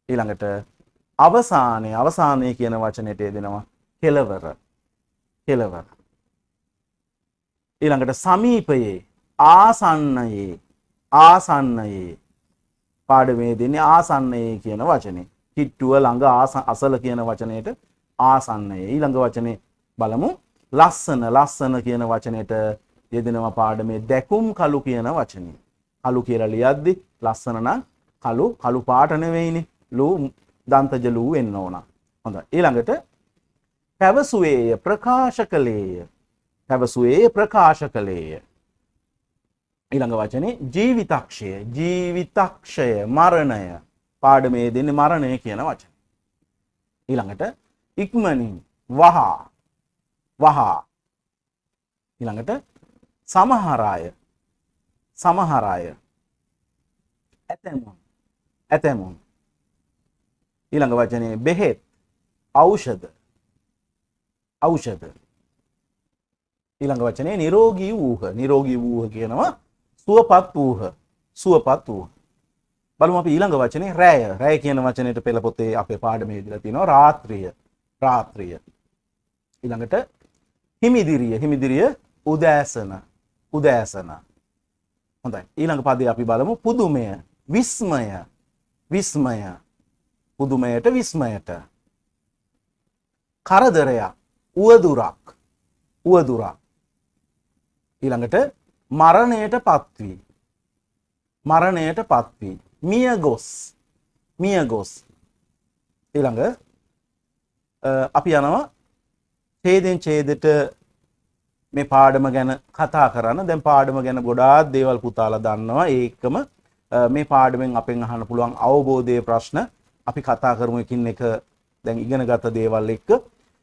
ඊළඟට අවසානයේ කියන වචනයට දෙනවා කෙලවර. ඊළඟට සමීපයේ ආසන්නයේ පාඩමේ දෙන්නේ ආසන්නයේ කියන වචනේ. කිට්ටුව ළඟ අසල කියන වචනයට ආසන්නයේ. ඊළඟ වචනේ බලමු ලස්සන කියන වචනයට යෙදෙනවා පාඩමේ දැකුම් කළු කියන වචනේ. කළු කියලා ලියද්දි ලස්සන නම් කළු පාට නෙවෙයිනේ. දන්තජ ලූ වෙන්න ඕන. හොඳයි. ඊළඟට පැවසුවේය ප්‍රකාශ කළේය. ඊළඟ වචනේ ජීවිතක්ෂය මරණය. පාඩමේ දෙන්නේ මරණය කියන වචන. ඊළඟට ඉක්මනින් වහා වහා. ඊළඟට සමහර අය සමහර අය. ඇතැමුන් ඇතැමුන්. ඊළඟ වචනේ බෙහෙත් ඖෂධ ඖෂධ. ඊළඟ වචනේ නිරෝගී වූහ. නිරෝගී වූහ කියනවා සුවපත් වූහ. සුවපත් වූහ. බලමු අපි ඊළඟ වචනේ රැය. රැය කියන වචනේට පෙළ පොතේ අපේ පාඩමේ දීලා තියෙනවා රාත්‍රිය. රාත්‍රිය. ඊළඟට හිමිදිරිය. හිමිදිරිය උදෑසන. උදෑසන. හොඳයි. ඊළඟ පදේ අපි බලමු පුදුමය. විස්මය. විස්මය. පුදුමයට විස්මයට. කරදරයක්. උවදුරක්. උවදුරක්. ඊළඟට මරණයට පත්වී. මරණයට පත්වී. මියගොස්. මියගොස්. ඊළඟ අපි යනවා ඡේදෙන් ඡේදෙට මේ පාඩම ගැන කතා කරන්න. දැන් පාඩම ගැන ගොඩාක් දේවල් පුතාලා දන්නවා. ඒකම මේ පාඩමෙන් අපෙන් අහන්න පුළුවන් අවබෝධයේ ප්‍රශ්න අපි කතා කරමු එකින් එක දැන් ඉගෙනගත දේවල් එක්ක.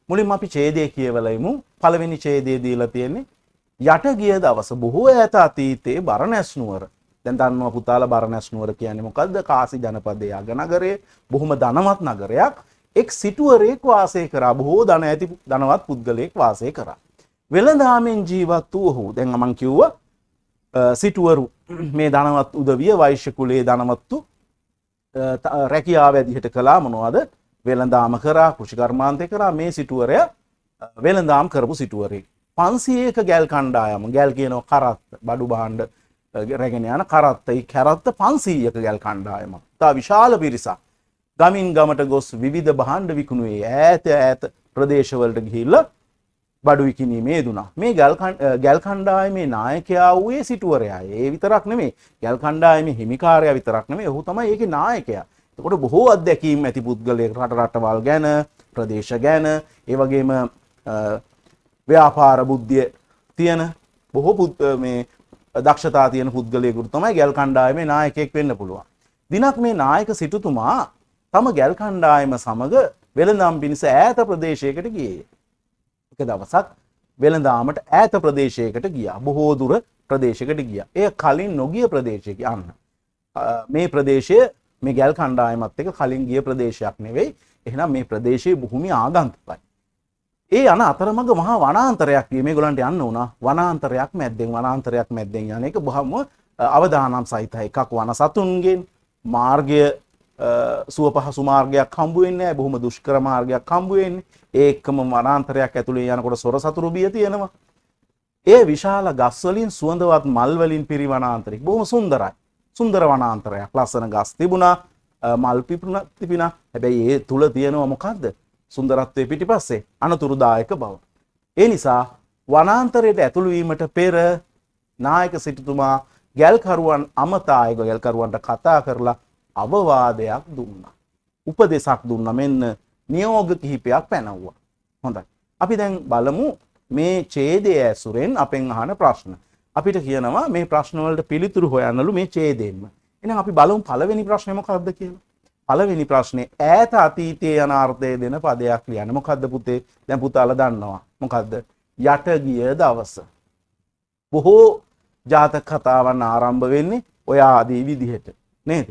මුලින්ම අපි ඡේදය කියවලා ඉමු. පළවෙනි ඡේදයේ දීලා තියෙන්නේ යට ගිය දවස බොහෝ ඈත අතීතයේ බරණැස් නුවර. දැන් දන්නවා පුතාලා බරණැස් නුවර කියන්නේ මොකද්ද? කාසි ජනපදයේ අග නගරයේ බොහොම ධනවත් නගරයක්. එක් සිටුවරයෙක් වාසය කරා. බොහෝ ධන ඇති ධනවත් පුද්ගලයෙක් වාසය කරා. වෙළඳාමෙන් ජීවත් වූ ඔහු දැන් මම කිව්වා සිටුවරු මේ ධනවත් උදවිය වෛශ්‍ය කුලයේ ධනවත්තු රැකියාව ඇදිහට කළා. මොනවද? වෙළඳාම කරා, කෘෂිකර්මාන්තය කරා. මේ සිටුවරයා වෙළඳාම් කරපු සිටුවරයෙක්. 500ක ගැල් කණ්ඩායම. ගැල් කියනවා කරත්ත, බඩු භාණ්ඩ රැගෙන යන කරත්ත. ඒ කරත්ත 500ක ගැල් කණ්ඩායමක්. තා විශාල පිරිසක් ගමින් ගමට ගොස් විවිධ භාණ්ඩ විකුණුවේ. ඈත ඈත ප්‍රදේශවලට ගිහිල්ලා බඩු විකිණීමේ යෙදුණා. මේ ගැල් කණ්ඩායමේ නායකයා වූයේ සිටුවරයා. ඒ විතරක් නෙමෙයි. ගැල් කණ්ඩායමේ හිමිකාරයා විතරක් නෙමෙයි. ඔහු තමයි ඒකේ නායකයා. එතකොට බොහෝ අත්දැකීම් ඇති පුද්ගලයෙක් රටවල් ගැන, ප්‍රදේශ ගැන, ඒ වගේම ව්‍යාපාර බුද්ධිය තියෙන බොහෝ මේ දක්ෂතා තියෙන පුද්ගලයෙකුට තමයි ගැල් කණ්ඩායමේ නායකයෙක් වෙන්න පුළුවන්. දිනක් මේ නායක සිටුතුමා තම ගැල් කණ්ඩායම සමග වෙළඳාම් පිණිස ඈත ප්‍රදේශයකට ගියේ. එක දවසක් වෙළඳාමට ඈත ප්‍රදේශයකට ගියා. බොහෝ දුර ප්‍රදේශයකට ගියා. එය කලින් නොගිය ප්‍රදේශයක යන්න. මේ ප්‍රදේශය මේ ගැල් කණ්ඩායමත් එක්ක කලින් ගිය ප්‍රදේශයක් නෙවෙයි. එහෙනම් මේ ප්‍රදේශයේ භූමිය ආගන්තුකයි. ඒ යන අතරමඟ මහා වනාන්තරයක් මේගොල්ලන්ට යන්න වුණා. වනාන්තරයක් මැද්දෙන් යන එක බොහොම අවදානම් සහිතයි. එකක් වන සතුන්ගෙන් මාර්ගය සුව පහසු මාර්ගයක් හම්බ වෙන්නේ නැහැ. බොහොම දුෂ්කර මාර්ගයක් හම්බ වෙන්නේ. ඒකම වනාන්තරයක් ඇතුලේ යනකොට සොර සතුරු බිය තියෙනවා. ඒ විශාල ගස් වලින් සුවඳවත් මල් වලින් පිරි වනාන්තරයක්. බොහොම සුන්දරයි. සුන්දර වනාන්තරයක්. ලස්සන ගස් තිබුණා, මල් තිබුණා. හැබැයි ඒ තුල තියෙනවා මොකද්ද? සුන්දරත්වයේ පිටිපස්සේ අනතුරුදායක බව. ඒ නිසා වනාන්තරයට ඇතුළු වීමට පෙර නායක සිටුතුමා ගැල්කරුවන් අමතා ඒ ගැල්කරුවන්ට කතා කරලා අවවාදයක් දුන්නා. උපදේශක් දුන්නා. මෙන්න නියෝග කිහිපයක් පැනවුවා. හොඳයි. අපි දැන් බලමු මේ ඡේදයේ ඇසුරෙන් අපෙන් අහන ප්‍රශ්න. අපිට කියනවා මේ ප්‍රශ්න වලට පිළිතුරු හොයන්නලු මේ ඡේදයෙන්ම. එහෙනම් අපි බලමු පළවෙනි ප්‍රශ්නේ මොකක්ද කියලා. පළවෙනි ප්‍රශ්නේ ඈත අතීතයේ යන අර්ථය දෙන පදයක් ලියන්න. මොකද්ද පුතේ? දැන් පුතාලා දන්නවා. මොකද්ද? යට ගිය දවස. බොහෝ ජාතක කතාවන් ආරම්භ වෙන්නේ ඔය ආදී විදිහට නේද?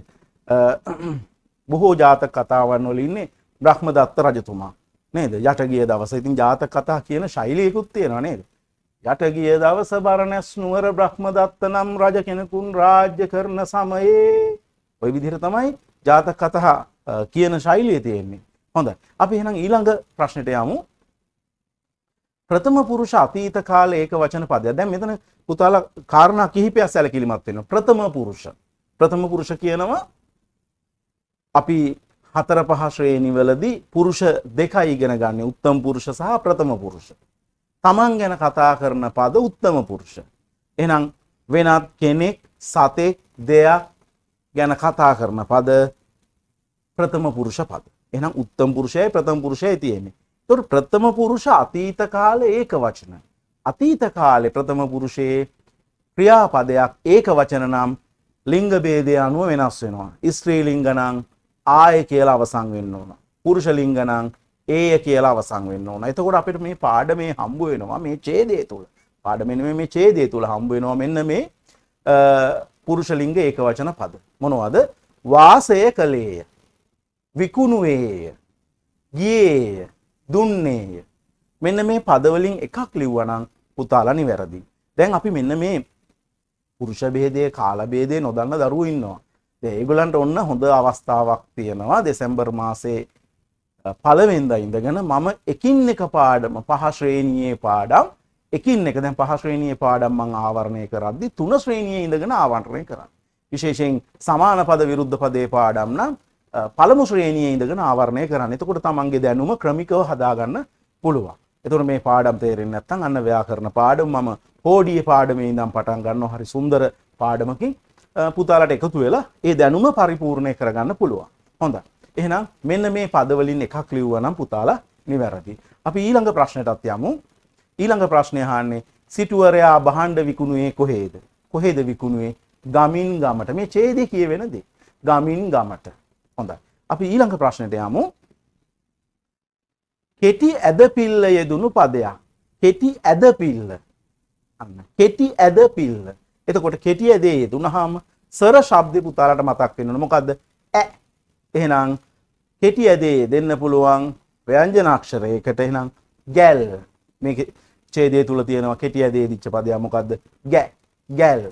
බොහෝ ජාතක කතාවන් වල ඉන්නේ බ්‍රහ්මදත්ත රජතුමා නේද? යට ගිය දවස. ඉතින් ජාතක කතා කියන ශෛලියකුත් තියෙනවා නේද? යට ගිය දවස බරණැස් නුවර බ්‍රහ්මදත්ත නම් රජ කෙනෙකුන් රාජ්‍ය කරන සමයේ ওই විදිහට තමයි ජාතක කතා කියන ශෛලිය තියෙන්නේ. හොඳයි. අපි එහෙනම් ඊළඟ ප්‍රශ්නෙට යමු. ප්‍රථම පුරුෂ අතීත කාලේ ඒක වචන පදයක්. දැන් මෙතන පුතාලා කාරණා කිහිපයක් සැලකිලිමත් වෙනවා. ප්‍රථම පුරුෂ. ප්‍රථම පුරුෂ කියනවා අපි 4-5 ශ්‍රේණිවලදී පුරුෂ දෙකයි ඉගෙන ගන්න. උත්තම පුරුෂ සහ ප්‍රථම පුරුෂ. තමන් ගැන කතා කරන පද උත්තම පුරුෂ. එහෙනම් වෙනත් කෙනෙක්, සතෙක්, දෙයක් ගැන කතා කරන පද ප්‍රථම පුරුෂ පද. එහෙනම් උත්තම පුරුෂයයි ප්‍රථම පුරුෂයයි තියෙන්නේ. ඒතකොට ප්‍රථම පුරුෂ අතීත කාලේ ඒක වචන. අතීත කාලේ ප්‍රථම පුරුෂයේ ක්‍රියාපදයක් ඒක වචන නම් ලිංග ભેදය අනුව වෙනස් වෙනවා. ස්ත්‍රී ලිංග නම් ආය කියලා අවසන් වෙන්න ඕන. පුරුෂ ලිංග නම් ඒය කියලා අවසන් වෙන්න ඕන. එතකොට අපිට මේ පාඩමේ හම්බ වෙනවා මේ ඡේදය තුල. පාඩමේ මේ ඡේදය තුල හම්බ වෙනවා මෙන්න මේ පුරුෂ ලිංග ඒකවචන පද. මොනවද? වාසය කළේය, විකුණුවේය, ගියේය, දුන්නේය. මෙන්න මේ පද වලින් එකක් ලිව්වා නම් පුතාලා නිවැරදි. දැන් අපි මෙන්න මේ පුරුෂ භේදයේ කාල භේදයේ නොදන්න දරුවෝ ඉන්නවා. දැන් ඒගොල්ලන්ට ඔන්න හොඳ අවස්ථාවක් තියෙනවා දෙසැම්බර් මාසේ පළවෙනිදා ඉඳගෙන මම එකින් එක පාඩම 5 ශ්‍රේණියේ පාඩම් එකින් එක දැන් 5 ශ්‍රේණියේ පාඩම් මම ආවරණය කරද්දි 3 ශ්‍රේණියේ ඉඳගෙන ආවරණය කරා. විශේෂයෙන් සමාන පද විරුද්ධ පදේ පාඩම් නම් පළමු ශ්‍රේණියේ ඉඳගෙන ආවරණය කරන්න. එතකොට තමන්ගේ දැනුම ක්‍රමිකව හදාගන්න පුළුවන්. එතකොට මේ පාඩම් තේරෙන්නේ නැත්නම් අන්න ව්‍යාකරණ පාඩම මම හෝඩියේ පාඩමේ ඉඳන් පටන් ගන්නවා. හරි සුන්දර පාඩමකින් පුතාලට එකතු වෙලා ඒ දැනුම පරිපූර්ණය කරගන්න පුළුවන්. හොඳයි. එහෙනම් මෙන්න මේ පද වලින් එකක් ලිව්වා නම් පුතාලා නිවැරදි. අපි ඊළඟ ප්‍රශ්නයටත් යමු. ඊළඟ ප්‍රශ්නය අහන්නේ සිටුවරයා භාණ්ඩ විකුණුවේ කොහේද? කොහේද විකුණුවේ? ගමින් ගමට. මේ ඡේදය කියවෙන දේ. ගමින් ගමට. හොඳයි. අපි ඊළඟ ප්‍රශ්නයට යමු. කෙටි ඇද පිල්ල යෙදුණු පදයක්. කෙටි ඇද පිල්ල. අන්න. කෙටි ඇද පිල්ල. එතකොට කෙටි ඇදේ යෙදුනහම සර ශබ්දේ පුතාලට මතක් වෙනවනේ මොකද්ද? ඈ. එහෙනම් කෙටි ඇදේ දෙන්න පුළුවන් ව්‍යංජන අක්ෂරයකට. එහෙනම් ගැල්. මේක ඡේදය තුල තියෙනවා කෙටි ඇදේ දිච්ච පදයක් මොකද්ද? ගැ. ගැල්.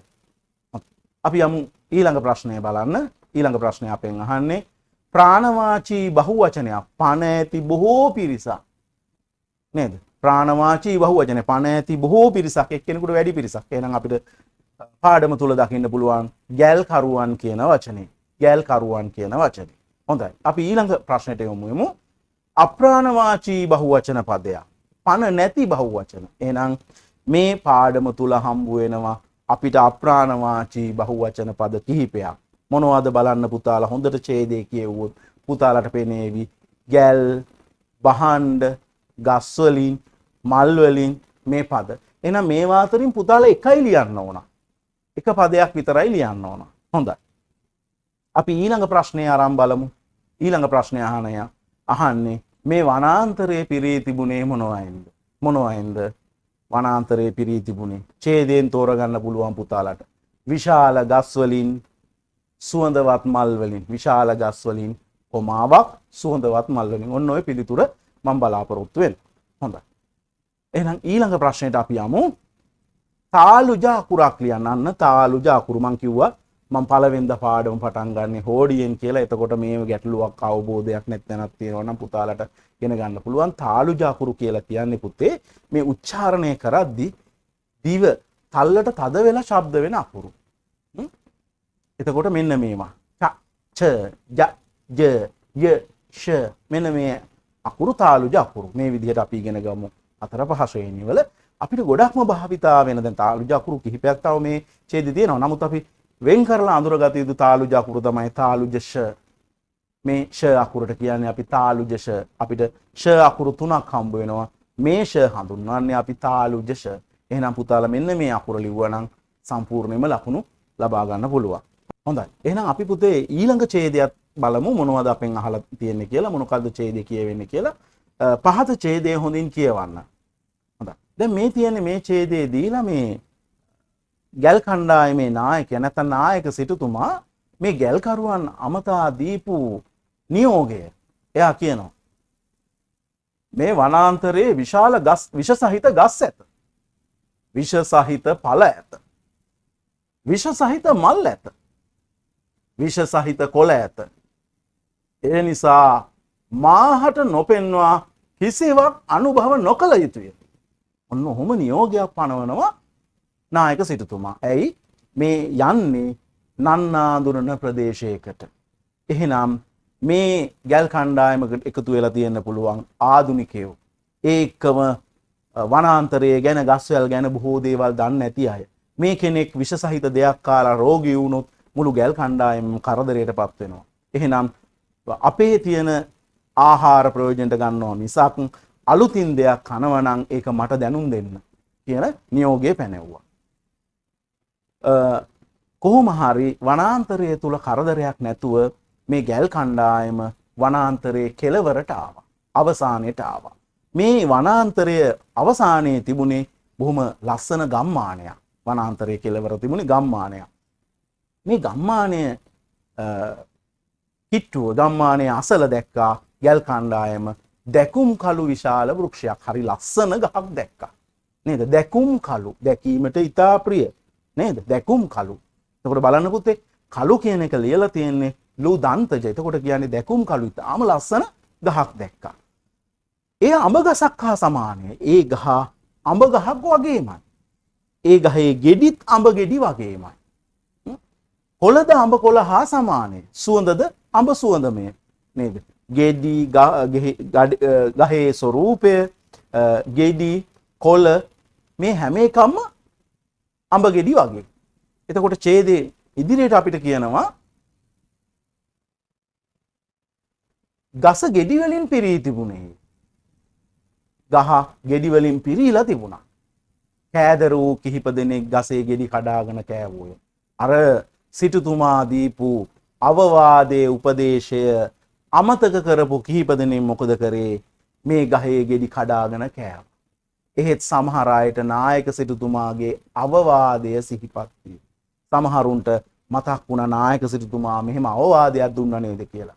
අපි යමු ඊළඟ ප්‍රශ්නය බලන්න. ඊළඟ ප්‍රශ්නය අපෙන් අහන්නේ ප්‍රාණවාචී බහුවචනයක් පණ ඇති බොහෝ පිරිසක් නේද? ප්‍රාණවාචී බහුවචන පණ ඇති බොහෝ පිරිසක් එක්කෙනෙකුට වැඩි පිරිසක්. එහෙනම් අපිට පාඩම තුල දකින්න පුළුවන් ගැල් කරුවන් කියන වචනේ. ගැල් කරුවන් කියන වචනේ. හොඳයි. අපි ඊළඟ ප්‍රශ්නෙට යමු. අප්‍රාණවාචී බහුවචන පදයක්. පණ නැති බහුවචන. එහෙනම් මේ පාඩම තුල හම්බ වෙනවා අපිට අප්‍රාණවාචී බහුවචන පද කිහිපයක්. මොනවද බලන්න පුතාලා හොඳට ඡේදයේ කියවුවොත් පුතාලට පෙනේවි ගැල්, බහණ්ඩ, ගස් වලින්, මල් වලින් මේ පද. එහෙනම් මේවා අතරින් පුතාලා එකයි ලියන්න ඕන. එක පදයක් විතරයි ලියන්න ඕන. හොඳයි. අපි ඊළඟ ප්‍රශ්නේ ආරම්භ බලමු. ඊළඟ ප්‍රශ්නේ අහන්නේ මේ වනාන්තරයේ පිරී තිබුණේ මොනවයින්ද? මොනවයින්ද වනාන්තරයේ පිරී තිබුණේ? ඡේදයෙන් තෝරගන්න පුළුවන් පුතාලට. විශාල ගස් වලින්, සුවඳවත් මල් වලින්. විශාල ගස් වලින් කොමාවක්, සුවඳවත් මල් වලින්. ඔන්න ඔය පිළිතුර මම බලාපොරොත්තු වෙනවා. හොඳයි. එහෙනම් ඊළඟ ප්‍රශ්නෙට අපි යමු. තාලුජ අකුරක් ලියන්න. අන්න තාලුජ අකුරු මං කිව්වා මම පළවෙනිදා පාඩම පටන් ගන්නේ හෝඩියෙන් කියලා. එතකොට මේ ගැටලුවක් අවබෝධයක් නැත්නම් තියෙනවා නම් පුතාලට ඉගෙන ගන්න පුළුවන්. තාලුජ අකුරු කියලා කියන්නේ පුතේ මේ උච්චාරණය කරද්දී දිව තල්ලට තද වෙලා ශබ්ද වෙන අකුරු. එතකොට මෙන්න මේවා ච, ජ, ජ, ය, ෂ මෙන්න මේ අකුරු තාලුජ අකුරු. මේ විදිහට අපි ඉගෙන ගමු 4-5 ශ්‍රේණිය වල. අපිට ගොඩක්ම භාවිතා වෙන දැන් තාලුජ අකුරු කිහිපයක් තව මේ ඡේදෙ තියෙනවා. නමුත් අපි වෙන් කරලා අඳුරගත යුතු තාලුජ අකුරු තමයි තාලුජ ෂ. මේ ෂ අකුරට කියන්නේ අපි තාලුජ ෂ. අපිට ෂ අකුරු 3ක් හම්බ වෙනවා. මේ ෂ හඳුන්වන්නේ අපි තාලුජ ෂ. එහෙනම් පුතාලා මෙන්න මේ අකුර ලිව්වා නම් සම්පූර්ණයෙන්ම ලකුණු ලබා ගන්න පුළුවන්. හොඳයි. එහෙනම් අපි පුතේ ඊළඟ ඡේදයක් බලමු මොනවද අපෙන් අහලා තියෙන්නේ කියලා. මොනකද්ද ඡේදය කියවෙන්නේ කියලා. පහත ඡේදය හොඳින් කියවන්න. හොඳයි. දැන් මේ තියෙන්නේ මේ ඡේදයේ දීලා මේ ගැල් කණ්ඩායමේ නායකයා නැත්නම් නායක සිටුතුමා මේ ගැල් කරුවන් අමතා දීපු නියෝගය. එයා කියනවා මේ වනාන්තරයේ විශාල ගස් විෂ සහිත ගස් ඇත. විෂ සහිත ඵල ඇත. විෂ සහිත මල් ඇත. විෂ සහිත කොළ ඇත. ඒ නිසා මාහට නොපෙන්වා කිසිවක් අනුභව නොකළ යුතුය. ඔන්න ඔහොම නියෝගයක් පනවනවා නායක සිටුතුමා. ඇයි මේ යන්නේ නන්නාඳුනන ප්‍රදේශයකට. එහෙනම් මේ ගැල් කණ්ඩායමකට එකතු වෙලා තියෙන්න පුළුවන් ආදුනිකයෝ. ඒකම වනාන්තරයේ ගැන ගස්වැල් ගැන බොහෝ දේවල් දන්නේ නැති අය. මේ කෙනෙක් විෂ සහිත දෙයක් කාලා රෝගී වුණොත් මුළු ගැල් කණ්ඩායම කරදරයටපත් වෙනවා. එහෙනම් අපේ තියෙන ආහාර ප්‍රයෝජනට ගන්නවා මිසක් අලුතින් දෙයක් කනවා නම් ඒක මට දැනුම් දෙන්න කියන නියෝගය පැනෙව්වා. කොහොම හරි වනාන්තරය තුල කරදරයක් නැතුව මේ ගැල් කණ්ඩායම වනාන්තරයේ කෙළවරට ආවා. අවසානයට ආවා. මේ වනාන්තරය අවසානයේ තිබුණේ බොහොම ලස්සන ගම්මානයක්. වනාන්තරයේ කෙළවර තිබුණේ ගම්මානයක්. මේ ගම්මානය කිට්ටුව ගම්මානයේ අසල දැක්කා ගැල් කණ්ඩායම දැකුම් කළු විශාල වෘක්ෂයක්. හරි ලස්සන ගහක් දැක්කා. නේද? දැකුම් කළු දැකීමට ඉතා ප්‍රිය. නේද? දැකුම් කළු. එතකොට බලන්න පුතේ කළු කියන එක ලියලා තියෙන්නේ ලු දන්තජ. එතකොට කියන්නේ දැකුම් කළු ඉතාම ලස්සන ගහක් දැක්කා. ඒ අඹ ගසක් හා සමානයි. ඒ ගහ අඹ ගහක් වගේමයි. ඒ ගහේ ගෙඩිත් අඹ ගෙඩි වගේමයි. කොළද අඹ කොළ හා සමානයි. සුවඳද අඹ සුවඳමය. නේද? ගෙඩි ගහේ ස්වරූපය ගෙඩි කොළ මේ හැම එකම අඹ ගෙඩි වගේ. එතකොට ඡේදයේ ඉදිරියට අපිට කියනවා ගස ගෙඩි වලින් පිරී තිබුණේ. ගහ ගෙඩි වලින් පිරීලා තිබුණා. කෑදර වූ කිහිප දෙනෙක් ගසේ ගෙඩි කඩාගෙන කෑවෝය. අර සිටුතුමා දීපු අවවාදයේ උපදේශය අමතක කරපු කිහිප දෙනෙක් මොකද කරේ? මේ ගහේ ගෙඩි කඩාගෙන කෑවා. එහෙත් සමහර අයට නායක සිටුතුමාගේ අවවාදය සිහිපත් විය. සමහරුන්ට මතක් වුණා නායක සිටුතුමා මෙහෙම අවවාදයක් දුන්නා නේද කියලා.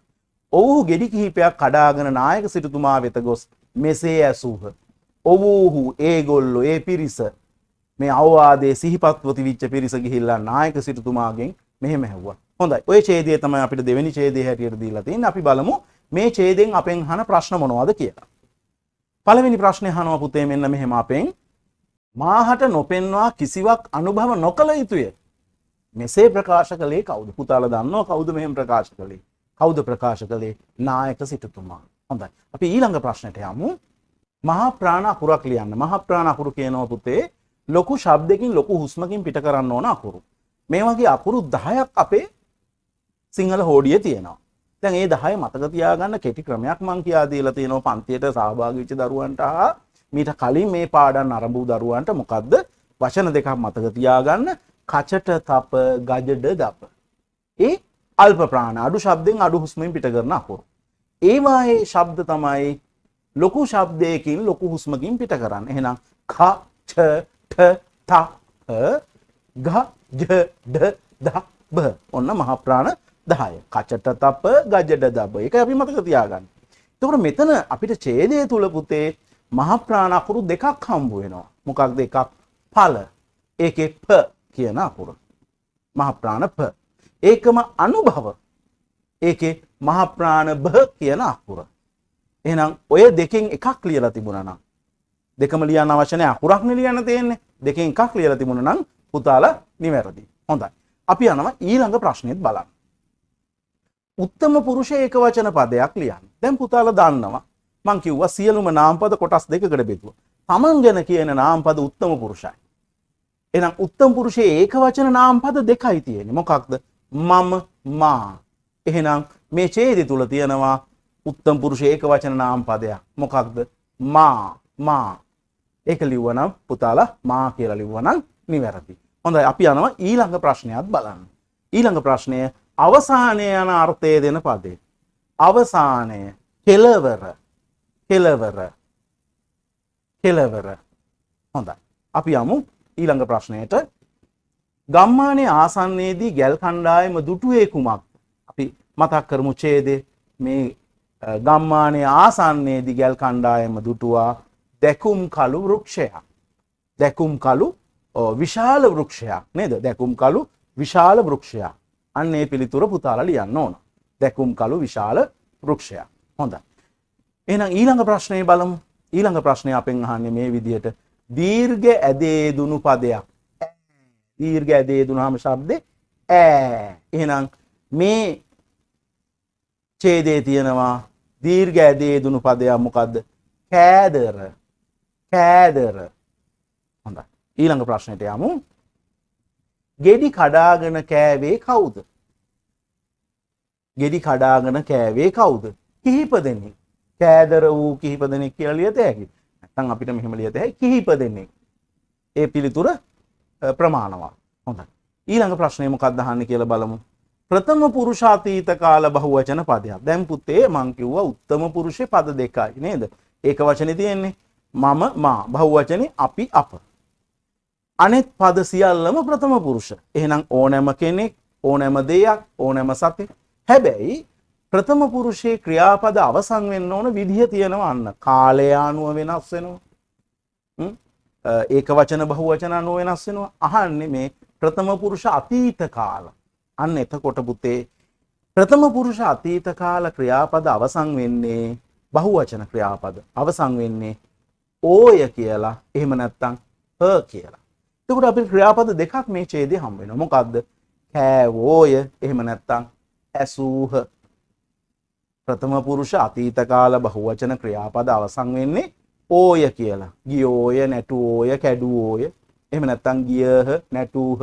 ඔව්හු ගෙඩි කිහිපයක් කඩාගෙන නායක සිටුතුමා වෙත ගොස් මෙසේ ඇසූහ. ඔව්හු ඒගොල්ලෝ ඒ පිරිස මේ අවවාදයේ සිහිපත්ව තිබිච්ච පිරිස ගිහිල්ලා නායක සිටුතුමාගෙන් මෙහෙම ඇහුවා. හොඳයි. ඔය ඡේදය තමයි අපිට දෙවෙනි ඡේදයේ හැටියට දීලා තියෙන්නේ. අපි බලමු මේ ඡේදයෙන් අපෙන් අහන ප්‍රශ්න මොනවද කියලා. පළවෙනි ප්‍රශ්නේ අහනවා පුතේ මෙන්න මෙහෙම අපෙන්. මාහට නොපෙන්වා කිසිවක් අනුභව නොකළ යුතුය. මෙසේ ප්‍රකාශ කළේ කවුද? පුතාලා දන්නවා කවුද මෙහෙම ප්‍රකාශ කළේ? කවුද ප්‍රකාශ කළේ? නායක සිටුතුමා. හොඳයි. අපි ඊළඟ ප්‍රශ්නෙට යමු. මහා ප්‍රාණ අකුරක් ලියන්න. මහා ප්‍රාණ අකුරු කියනවා පුතේ ලොකු ශබ්දකින් ලොකු හුස්මකින් පිට කරන්න ඕන අකුරු. මේ වගේ අකුරු 10ක් අපේ සිංහල හෝඩියේ තියෙනවා. දැන් මේ 10 මතක තියාගන්න කෙටි ක්‍රමයක් මම කියා දීලා තියෙනවා පන්තියට සහභාගී වෙච්ච දරුවන්ට හා මීට කලින් මේ පාඩම් ආරම්භ වූ දරුවන්ට මොකද්ද? වචන දෙකක් මතක තියාගන්න. කචට තප ගජඩ දප. ඒ අල්ප ප්‍රාණ අඩු ශබ්දෙන් අඩු හුස්මෙන් පිට කරන අකුරු. ඒ වායේ ශබ්ද තමයි ලොකු ශබ්දයකින් ලොකු හුස්මකින් පිට කරන්නේ. එහෙනම් ඛ ඡ ඨ ත ග ජ ඩ ද බ. ඔන්න මහා ප්‍රාණ 10. කචට තප ගජඩ දබ. ඒක අපි මතක තියාගන්න. එතකොට මෙතන අපිට ඡේදයේ තුල පුතේ මහා ප්‍රාණ අකුරු දෙකක් හම්බ වෙනවා. මොකක්ද එකක්? ඵල. ඒකේ ප කියන අකුර. මහා ප්‍රාණ ප. ඒකම අනුභව. ඒකේ මහා ප්‍රාණ බ කියන අකුර. එහෙනම් ඔය දෙකෙන් එකක් ලියලා තිබුණා නම් දෙකම ලියන්න අවශ්‍ය නැහැ. අකුරක් නේ ලියන්න තියෙන්නේ. දෙකෙන් එකක් ලියලා තිබුණා නම් පුතාලා නිවැරදි. හොඳයි. අපි යනවා ඊළඟ ප්‍රශ්නෙත් බලන්න. උත්තම පුරුෂ ඒකවචන පදයක් ලියන්න. දැන් පුතාලා දන්නවා මං කිව්වා සියලුම නාමපද කොටස් දෙකකට බෙදුවා. තමන් ගැන කියන නාමපද උත්තම පුරුෂයි. එහෙනම් උත්තම පුරුෂයේ ඒකවචන නාමපද දෙකයි තියෙන්නේ. මොකක්ද? මම මා. එහෙනම් මේ ඡේදය තුල තියෙනවා උත්තම පුරුෂ ඒකවචන නාමපදයක්. මොකක්ද? මා මා. ඒක ලිව්වනම් පුතාලා මා කියලා ලිව්වනම් නිවැරදි. හොඳයි අපි යනවා ඊළඟ ප්‍රශ්නයත් බලන්න. ඊළඟ ප්‍රශ්නය අවසානය යන අර්ථය දෙන පදේ. අවසානය කෙලවර කෙලවර කෙලවර. හොඳයි. අපි යමු ඊළඟ ප්‍රශ්නයට. ගම්මානයේ ආසන්නයේදී ගැල් කණ්ඩායම දුටුවේ කුමක්? අපි මතක් කරමු ඡේදේ මේ ගම්මානයේ ආසන්නයේදී ගැල් කණ්ඩායම දුටුවා දැකුම් කළු වෘක්ෂයක්. දැකුම් කළු විශාල වෘක්ෂයක් නේද? දැකුම් කළු විශාල වෘක්ෂයක්. අන්න ඒ පිළිතුර පුතාලා ලියන්න ඕන. දැකුම් කළු විශාල වෘක්ෂයක්. හොඳයි. එහෙනම් ඊළඟ ප්‍රශ්නේ බලමු. ඊළඟ ප්‍රශ්නේ අපෙන් අහන්නේ මේ විදිහට දීර්ඝ ඇදේ දුණු පදයක්. දීර්ඝ ඇදේ දුනාම ශබ්දේ ඈ. එහෙනම් මේ ඡේදයේ තියෙනවා දීර්ඝ ඇදේ දුණු පදයක් මොකද්ද? කෑදර. කෑදර. හොඳයි. ඊළඟ ප්‍රශ්නෙට යමු. ගෙඩි කඩාගෙන කෑවේ කවුද? ගෙඩි කඩාගෙන කෑවේ කවුද? කිහිප දෙනෙක්. කෑදර වූ කිහිප දෙනෙක් කියලා ලියත හැකියි. නැත්නම් අපිට මෙහෙම ලියත හැකියි කිහිප දෙනෙක්. ඒ පිළිතුර ප්‍රමාණවත්. හොඳයි. ඊළඟ ප්‍රශ්නේ මොකක්ද අහන්නේ කියලා බලමු. ප්‍රථම පුරුෂාතීත කාල බහුවචන පදයක්. දැන් පුතේ මං කිව්වා උත්තම පුරුෂේ පද දෙකයි නේද? ඒක වචනේ තියෙන්නේ මම මා බහුවචනේ අපි අප. අනෙක් පද සියල්ලම ප්‍රථම පුරුෂ. එහෙනම් ඕනෑම කෙනෙක් ඕනෑම දෙයක් ඕනෑම සතෙක්. හැබැයි ප්‍රථම පුරුෂයේ ක්‍රියාපද අවසන් වෙන්න ඕන විදිහ තියෙනවා අන්න. කාලය අනුව වෙනස් වෙනවා. ඒක වචන බහුවචන අනුව වෙනස් වෙනවා. අහන්නේ මේ ප්‍රථම පුරුෂ අතීත කාල. අන්න එතකොට පුතේ ප්‍රථම පුරුෂ අතීත කාල ක්‍රියාපද අවසන් වෙන්නේ බහුවචන ක්‍රියාපද අවසන් වෙන්නේ ඕය කියලා. එහෙම නැත්නම් හ කියලා. එතකොට අපිට ක්‍රියාපද දෙකක් මේ ඡේදයේ හම්බ වෙනවා. මොකද්ද? කෑවෝය එහෙම නැත්නම් ඇසූහ. ප්‍රථම පුරුෂ අතීත කාල බහුවචන ක්‍රියාපද අවසන් වෙන්නේ ඕය කියලා. ගියෝය, නැටුවෝය, කැඩුවෝය. එහෙම නැත්නම් ගියහ, නැටුවහ,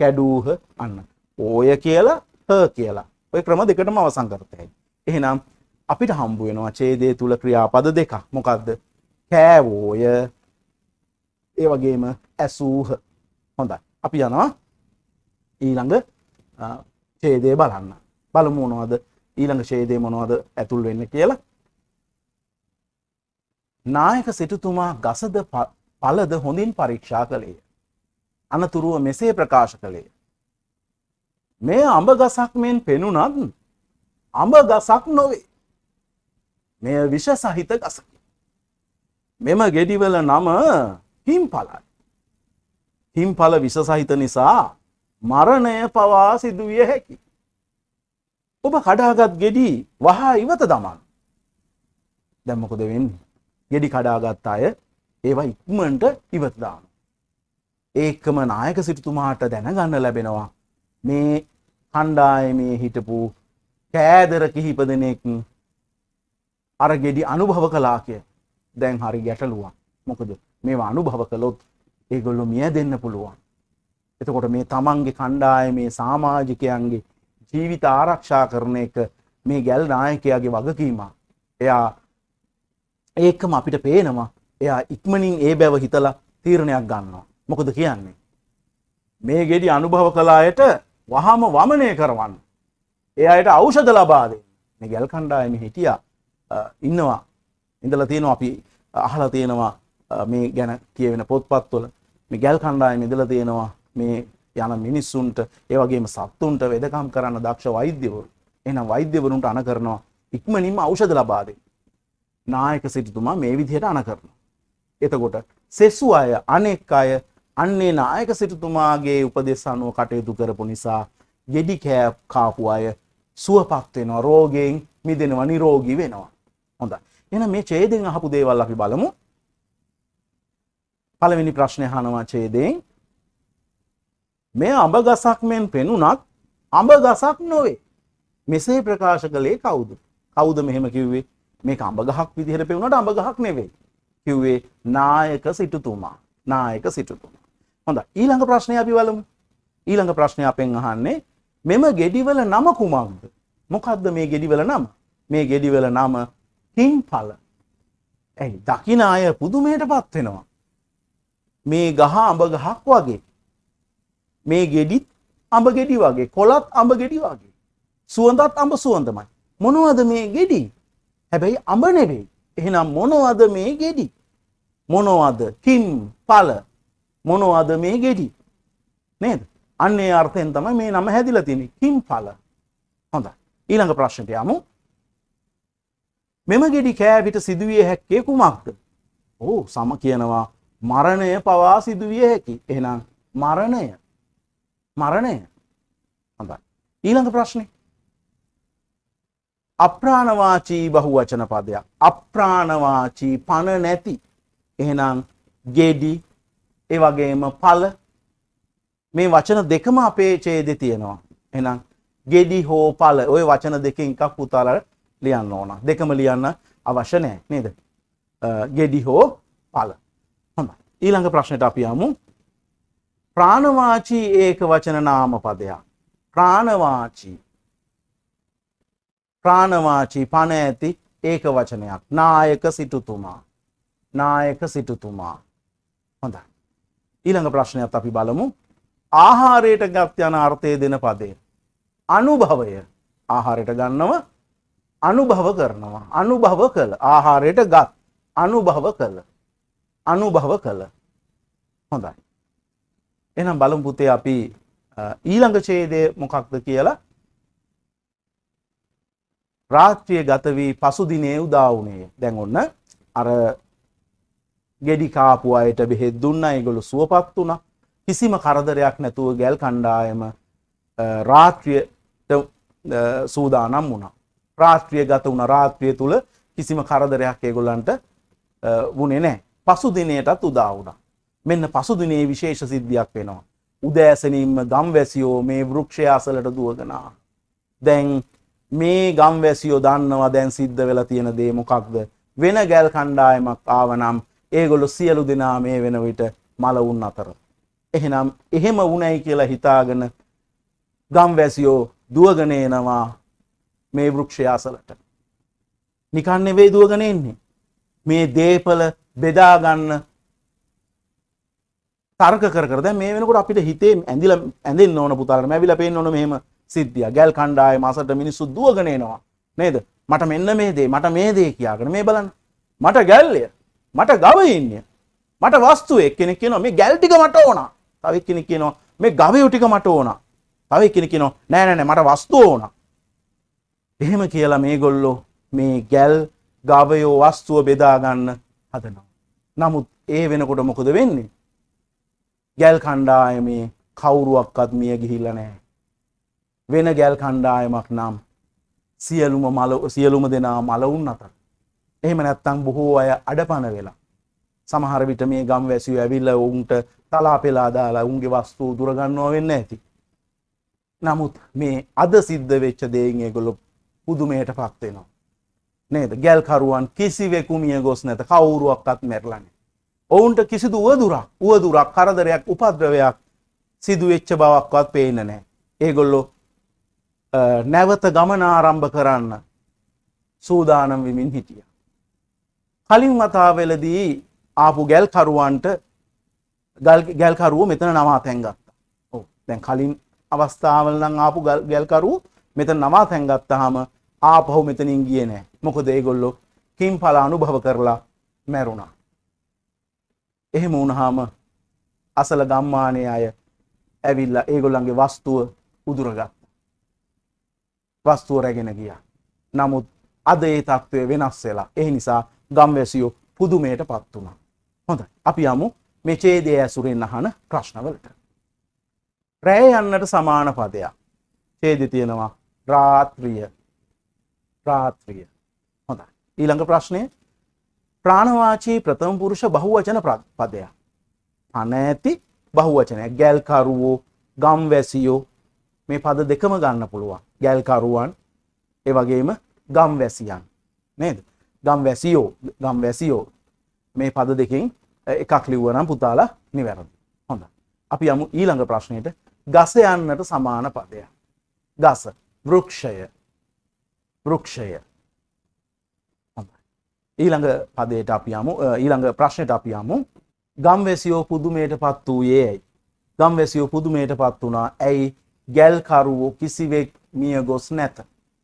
කැඩුවහ අන්න. ඕය කියලා, හ කියලා. ඔය ක්‍රම දෙකටම අවසන් කරතයි. එහෙනම් අපිට හම්බ වෙනවා ඡේදයේ තුල ක්‍රියාපද දෙකක්. මොකද්ද? කෑවෝය ඒ වගේම ඇසූහ. හොඳයි. අපි යනවා ඊළඟ ඡේදය බලන්න. බලමු මොනවද ඊළඟ ඡේදයේ මොනවද ඇතුල් වෙන්නේ කියලා. නායක සිටුතුමා ගසද පළද හොඳින් පරීක්ෂා කළේය. අනතුරුව මෙසේ ප්‍රකාශ කළේය. මේ අඹ ගසක් මෙන් පෙනුනත් අඹ ගසක් නොවේ. මෙය විෂ සහිත ගසකි. මෙම ගෙඩිවල නම හිම්පලයි. හිම්පල විෂ සහිත නිසා මරණය පවා සිදුවිය හැකි. ඔබ කඩාගත් ගෙඩි වහා ඉවත දමන්න. දැන් මොකද වෙන්නේ? ගෙඩි කඩාගත් අය ඒවා ඉක්මනට ඉවත දානවා. ඒකම නායක සිටුතුමාට දැනගන්න ලැබෙනවා මේ කණ්ඩායමේ හිටපු කෑදර කිහිප දෙනෙක් අර ගෙඩි අනුභව කළා කිය. දැන් හරි ගැටලුවක්. මොකද මේවා අනුභව කළොත් ඒගොල්ලෝ මිය දෙන්න පුළුවන්. එතකොට මේ තමන්ගේ කණ්ඩායමේ සමාජිකයන්ගේ ජීවිත ආරක්ෂා කරන එක මේ ගැල් නායකයාගේ වගකීමක්. එයා ඒකම අපිට පේනවා. එයා ඉක්මනින් ඒ බව හිතලා තීරණයක් ගන්නවා. මොකද කියන්නේ? මේ ගෙඩි අනුභව කළ අයට වහම වමනය කරවන්න. ඒ අයට ඖෂධ ලබා දෙන්න. මේ ගැල් කණ්ඩායමේ හිටියා ඉන්නවා. ඉඳලා තියෙනවා අපි අහලා තියෙනවා මේ ගැන කියවෙන පොත්පත්වල. මේ ගැල් කණ්ඩායමේ ඉඳලා තියෙනවා මේ යන මිනිස්සුන්ට ඒ වගේම සත්තුන්ට වෙදකම් කරන්න දක්ෂ වෛද්‍යවරු. එහෙනම් වෛද්‍යවරුන්ට අණ කරනවා ඉක්මනින්ම ඖෂධ ලබා දෙන්න. නායක සිටුතුමා මේ විදිහට අණ කරනවා. එතකොට සෙසු අය අනෙක් අය අන්නේ නායක සිටුතුමාගේ උපදෙස් අනුව කටයුතු කරපු නිසා ගෙඩි කාපු අය සුවපත් වෙනවා, රෝගයෙන් මිදෙනවා, නිරෝගී වෙනවා. හොඳයි. එහෙනම් මේ ඡේදයෙන් අහපු දේවල් අපි බලමු. පළවෙනි ප්‍රශ්නේ අහනවා ඡේදයෙන්. මේ අඹ ගසක් මෙන් පෙනුනත් අඹ ගසක් නොවේ. මෙසේ ප්‍රකාශ කළේ කවුද? කවුද මෙහෙම කිව්වේ? මේක අඹ ගහක් විදිහට පෙනුනට අඹ ගහක් නෙවෙයි. කිව්වේ නායක සිටුතුමා. නායක සිටුතුමා. හොඳයි. ඊළඟ ප්‍රශ්නේ අපි බලමු. ඊළඟ ප්‍රශ්නේ අපෙන් අහන්නේ මෙම ගෙඩිවල නම කුමක්ද? මොකද්ද මේ ගෙඩිවල නම? මේ ගෙඩිවල නම හිම්පල. එයි දකින්න අය පුදුමයටපත් වෙනවා. මේ ගහ අඹ ගහක් වගේ. මේ ගෙඩිත් අඹ ගෙඩි වගේ, කොළත් අඹ ගෙඩි වගේ. සුවඳත් අඹ සුවඳමයි. මොනවද මේ ගෙඩි? හැබැයි අඹ නෙවෙයි. එහෙනම් මොනවද මේ ගෙඩි? මොනවද? හිම්පල. මොනවද මේ ගෙඩි? නේද? අන්නේ අර්ථයෙන් තමයි මේ නම හැදිලා තියෙන්නේ. හිම්පල. හොඳයි. ඊළඟ ප්‍රශ්නට යමු. මෙම ගෙඩි කෑ විට සිදුවිය හැක්කේ කුමක්ද? ඕ සම කියනවා මරණය පවා සිදුවිය හැකි. එහෙනම් මරණය. මරණය. හොඳයි. ඊළඟ ප්‍රශ්නේ. අප්‍රාණවාචී බහුවචන පදයක්. අප්‍රාණවාචී පණ නැති. එහෙනම් ගෙඩි ඒ වගේම පළ මේ වචන දෙකම අපේ ඡේදේ තියෙනවා. එහෙනම් ගෙඩි හෝ පළ ওই වචන දෙකෙන් එකක් පුතාලා ලියන්න ඕන. දෙකම ලියන්න අවශ්‍ය නැහැ නේද? ගෙඩි හෝ පළ. හොඳයි. ඊළඟ ප්‍රශ්නෙට අපි යමු. ප්‍රාණවාචී ඒක වචන නාම පදයක්. ප්‍රාණවාචී. ප්‍රාණවාචී පණ ඇති ඒක වචනයක්. නායක සිටුතුමා. නායක සිටුතුමා. හොඳයි. ඊළඟ ප්‍රශ්නයත් අපි බලමු. ආහාරයට ගත් යන අර්ථය දෙන පදය. අනුභවය ආහාරයට ගන්නවා අනුභව කරනවා අනුභව කළ ආහාරයට ගත් අනුභව කළ හොඳයි එහෙනම් බලමු පුතේ අපි ඊළඟ ඡේදය මොකක්ද කියලා රාත්‍රිය ගත වී පසු දිනේ උදා වුණේ දැන් ඔන්න අර ගෙඩි කාපු අයට බෙහෙත් දුන්නා ඒගොල්ලෝ සුවපත් වුණා කිසිම කරදරයක් නැතුව ගැල් කණ්ඩායම රාත්‍රියට සූදානම් වුණා රාත්‍රිය ගත වුණා රාත්‍රිය තුල කිසිම කරදරයක් ඒගොල්ලන්ට වුණේ නැහැ පසු දිනේටත් උදා වුණා මෙන්න පසු දිනේ විශේෂ සිද්ධියක් වෙනවා උදෑසනින්ම ගම්වැසියෝ මේ වෘක්ෂය අසලට දුවගෙන දැන් මේ ගම්වැසියෝ දන්නවා දැන් සිද්ධ වෙලා තියෙන දේ මොකක්ද වෙන ගැල් කණ්ඩායමක් ආවනම් ඒගොල්ලෝ සියලු දෙනා මේ වෙන විට මලවුන් අතර එහෙනම් එහෙම වුණයි කියලා හිතාගෙන ගම්වැසියෝ දුවගෙන එනවා මේ වෘක්ෂය අසලට නිකන් නෙවෙයි දුවගෙන එන්නේ මේ දීපල බෙදා ගන්න තර්ක කර දැන් මේ වෙනකොට අපිට හිතේ ඇඳෙන්න ඕන පුතාලට මැවිලා පේන්න ඕන මෙහෙම සිද්ධිය ගැල් කණ්ඩායම අසලට මිනිස්සු දුවගෙන එනවා නේද මට මෙන්න මේ දේ මට මේ දේ කියාගෙන මේ බලන්න මට ගැල්ලය මට ගවය ඉන්නේ මට වස්තු එක්කෙනෙක් කියනවා මේ ගැල් ටික මට ඕන තව එක්කෙනෙක් කියනවා මේ ගවය ටික මට ඕන තව එක්කෙනෙක් කියනවා නෑ මට වස්තු ඕන එහෙම කියලා මේගොල්ලෝ මේ ගැල් ගවයෝ වස්තුව බෙදා ගන්න හදනවා නමුත් ඒ වෙනකොට මොකද වෙන්නේ ගැල් කණ්ඩායමේ කවුරුවක්වත් මිය ගිහිල්ලා නැහැ වෙන ගැල් කණ්ඩායමක් නම් සියලුම දෙනා මලවුන් අතර එහෙම නැත්නම් බොහෝ අය අඩපණ වෙලා සමහර විට මේ ගම්වැසියෝ ඇවිල්ලා උන්ට තලා පෙලා දාලා උන්ගේ වස්තු දුර ගන්නවා වෙන්න ඇති නමුත් මේ අද සිද්ධ වෙච්ච දේෙන් ඒගොල්ලෝ පුදුමයටපත් වෙනවා නේද ගැල් කරුවන් කිසිවෙකු මිය ගොස් නැත කවුරුවක්වත් මැරලා නැහැ ඔවුන්ට කිසිදු උවදුරක් කරදරයක් උපද්‍රවයක් සිදු වෙච්ච බවක්වත් පේන්නේ නැහැ ඒගොල්ලෝ නැවත ගමන ආරම්භ කරන්න සූදානම් වෙමින් හිටියා. කලින් වතාවෙලදී ආපු ගැල්කරුවන්ට ගැල්කරුවෝ මෙතන නවාතැන් ගත්තා. ඔව්. දැන් කලින් අවස්ථාවල නම් ආපු ගැල්කරුවෝ මෙතන නවාතැන් ගත්තාම ආපහු මෙතනින් ගියේ නැහැ. මොකද ඒගොල්ලෝ කිම්ඵල අනුභව කරලා මැරුණා. එහෙම වුණාම අසල ගම්මානයේ අය ඇවිල්ලා ඒගොල්ලන්ගේ වස්තුව උදුරගත්තා. වස්තුව රැගෙන ගියා. නමුත් අද ඒ තත්ත්වය වෙනස් වෙලා. ඒ නිසා ගම්වැසියෝ පුදුමයටපත් වුණා. හොඳයි. අපි යමු මේ ඡේදයේ ඇසුරෙන් අහන ප්‍රශ්නවලට. රැය යන්නට සමාන පදයක්. ඡේදේ තියෙනවා රාත්‍රිය. රාත්‍රිය. හොඳයි. ඊළඟ ප්‍රශ්නේ ප්‍රාණවාචී ප්‍රථම පුරුෂ බහුවචන පදයක්. පන ඇති බහුවචනයක්. ගැල්කරුවෝ, ගම්වැසියෝ මේ පද දෙකම ගන්න පුළුවන්. ගැල්කරුවන් ඒ වගේම ගම්වැසියන්. නේද? ගම්වැසියෝ මේ පද දෙකෙන් එකක් ලිව්වනම් පුතාලා නිවැරදි. හොඳයි. අපි යමු ඊළඟ ප්‍රශ්නෙට. ගස යන්නට සමාන පදයක්. ගස, වෘක්ෂය. වෘක්ෂය. හොඳයි. ඊළඟ පදයට අපි යමු. ඊළඟ ප්‍රශ්නෙට අපි යමු. ගම්වැසියෝ පුදුමයටපත් වූයේ ඇයි? ගම්වැසියෝ පුදුමයටපත් වුණා. ඇයි? ගැල්කරුවෝ කිසිවෙක් මිය ගොස් නැත.